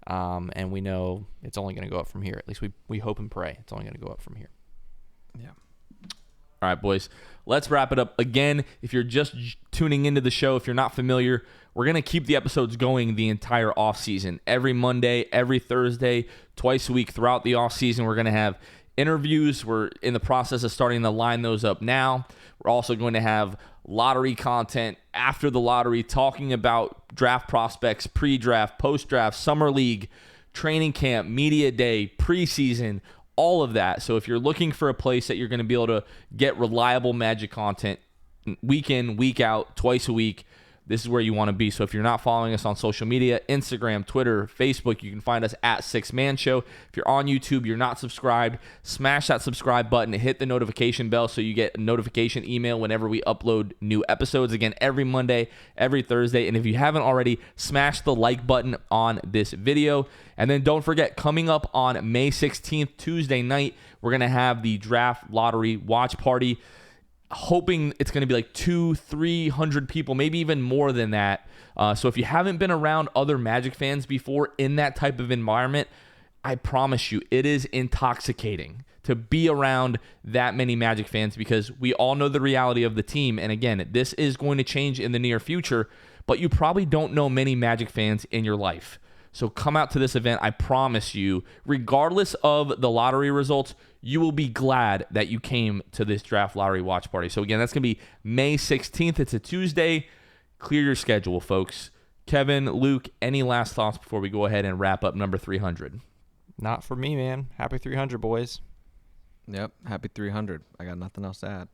[SPEAKER 3] And we know it's only going to go up from here. At least we hope and pray it's only going to go up from here.
[SPEAKER 2] Yeah.
[SPEAKER 1] All right, boys, let's wrap it up. Again, if you're just tuning into the show, if you're not familiar, we're going to keep the episodes going the entire offseason. Every Monday, every Thursday, twice a week throughout the offseason, we're going to have interviews. We're in the process of starting to line those up now. We're also going to have lottery content after the lottery, talking about draft prospects, pre-draft, post-draft, summer league, training camp, media day, preseason, all of that. So if you're looking for a place that you're going to be able to get reliable Magic content week in, week out, twice a week, this is where you want to be. So if you're not following us on social media, Instagram, Twitter, Facebook, you can find us at Six Man Show. If you're on YouTube, you're not subscribed, smash that subscribe button, hit the notification bell so you get a notification email whenever we upload new episodes. Again, every Monday, every Thursday. And if you haven't already, smash the like button on this video. And then don't forget, coming up on May 16th, Tuesday night, we're going to have the draft lottery watch party. Hoping it's going to be like 200-300 people, maybe even more than that. So if you haven't been around other Magic fans before in that type of environment, I promise you it is intoxicating to be around that many Magic fans, because we all know the reality of the team. And again, this is going to change in the near future, but you probably don't know many Magic fans in your life. So come out to this event. I promise you, regardless of the lottery results, you will be glad that you came to this draft lottery watch party. So again, that's going to be May 16th. It's a Tuesday. Clear your schedule, folks. Kevin, Luke, any last thoughts before we go ahead and wrap up number 300?
[SPEAKER 3] Not for me, man. Happy 300, boys.
[SPEAKER 2] Yep, happy 300. I got nothing else to add.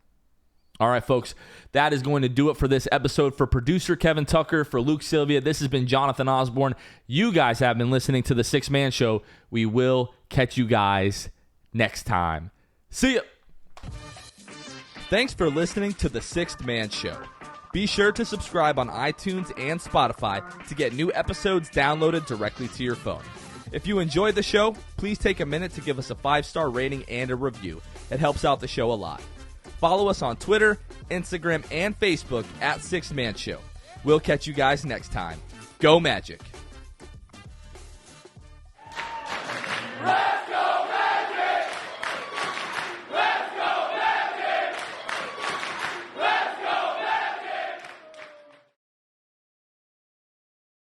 [SPEAKER 1] All right, folks, that is going to do it for this episode. For producer Kevin Tucker, for Luke Sylvia, this has been Jonathan Osborne. You guys have been listening to The Sixth Man Show. We will catch you guys next time. See ya. Thanks for listening to The Sixth Man Show. Be sure to subscribe on iTunes and Spotify to get new episodes downloaded directly to your phone. If you enjoyed the show, please take a minute to give us a 5-star rating and a review. It helps out the show a lot. Follow us on Twitter, Instagram, and Facebook at Sixth Man Show. We'll catch you guys next time. Go Magic!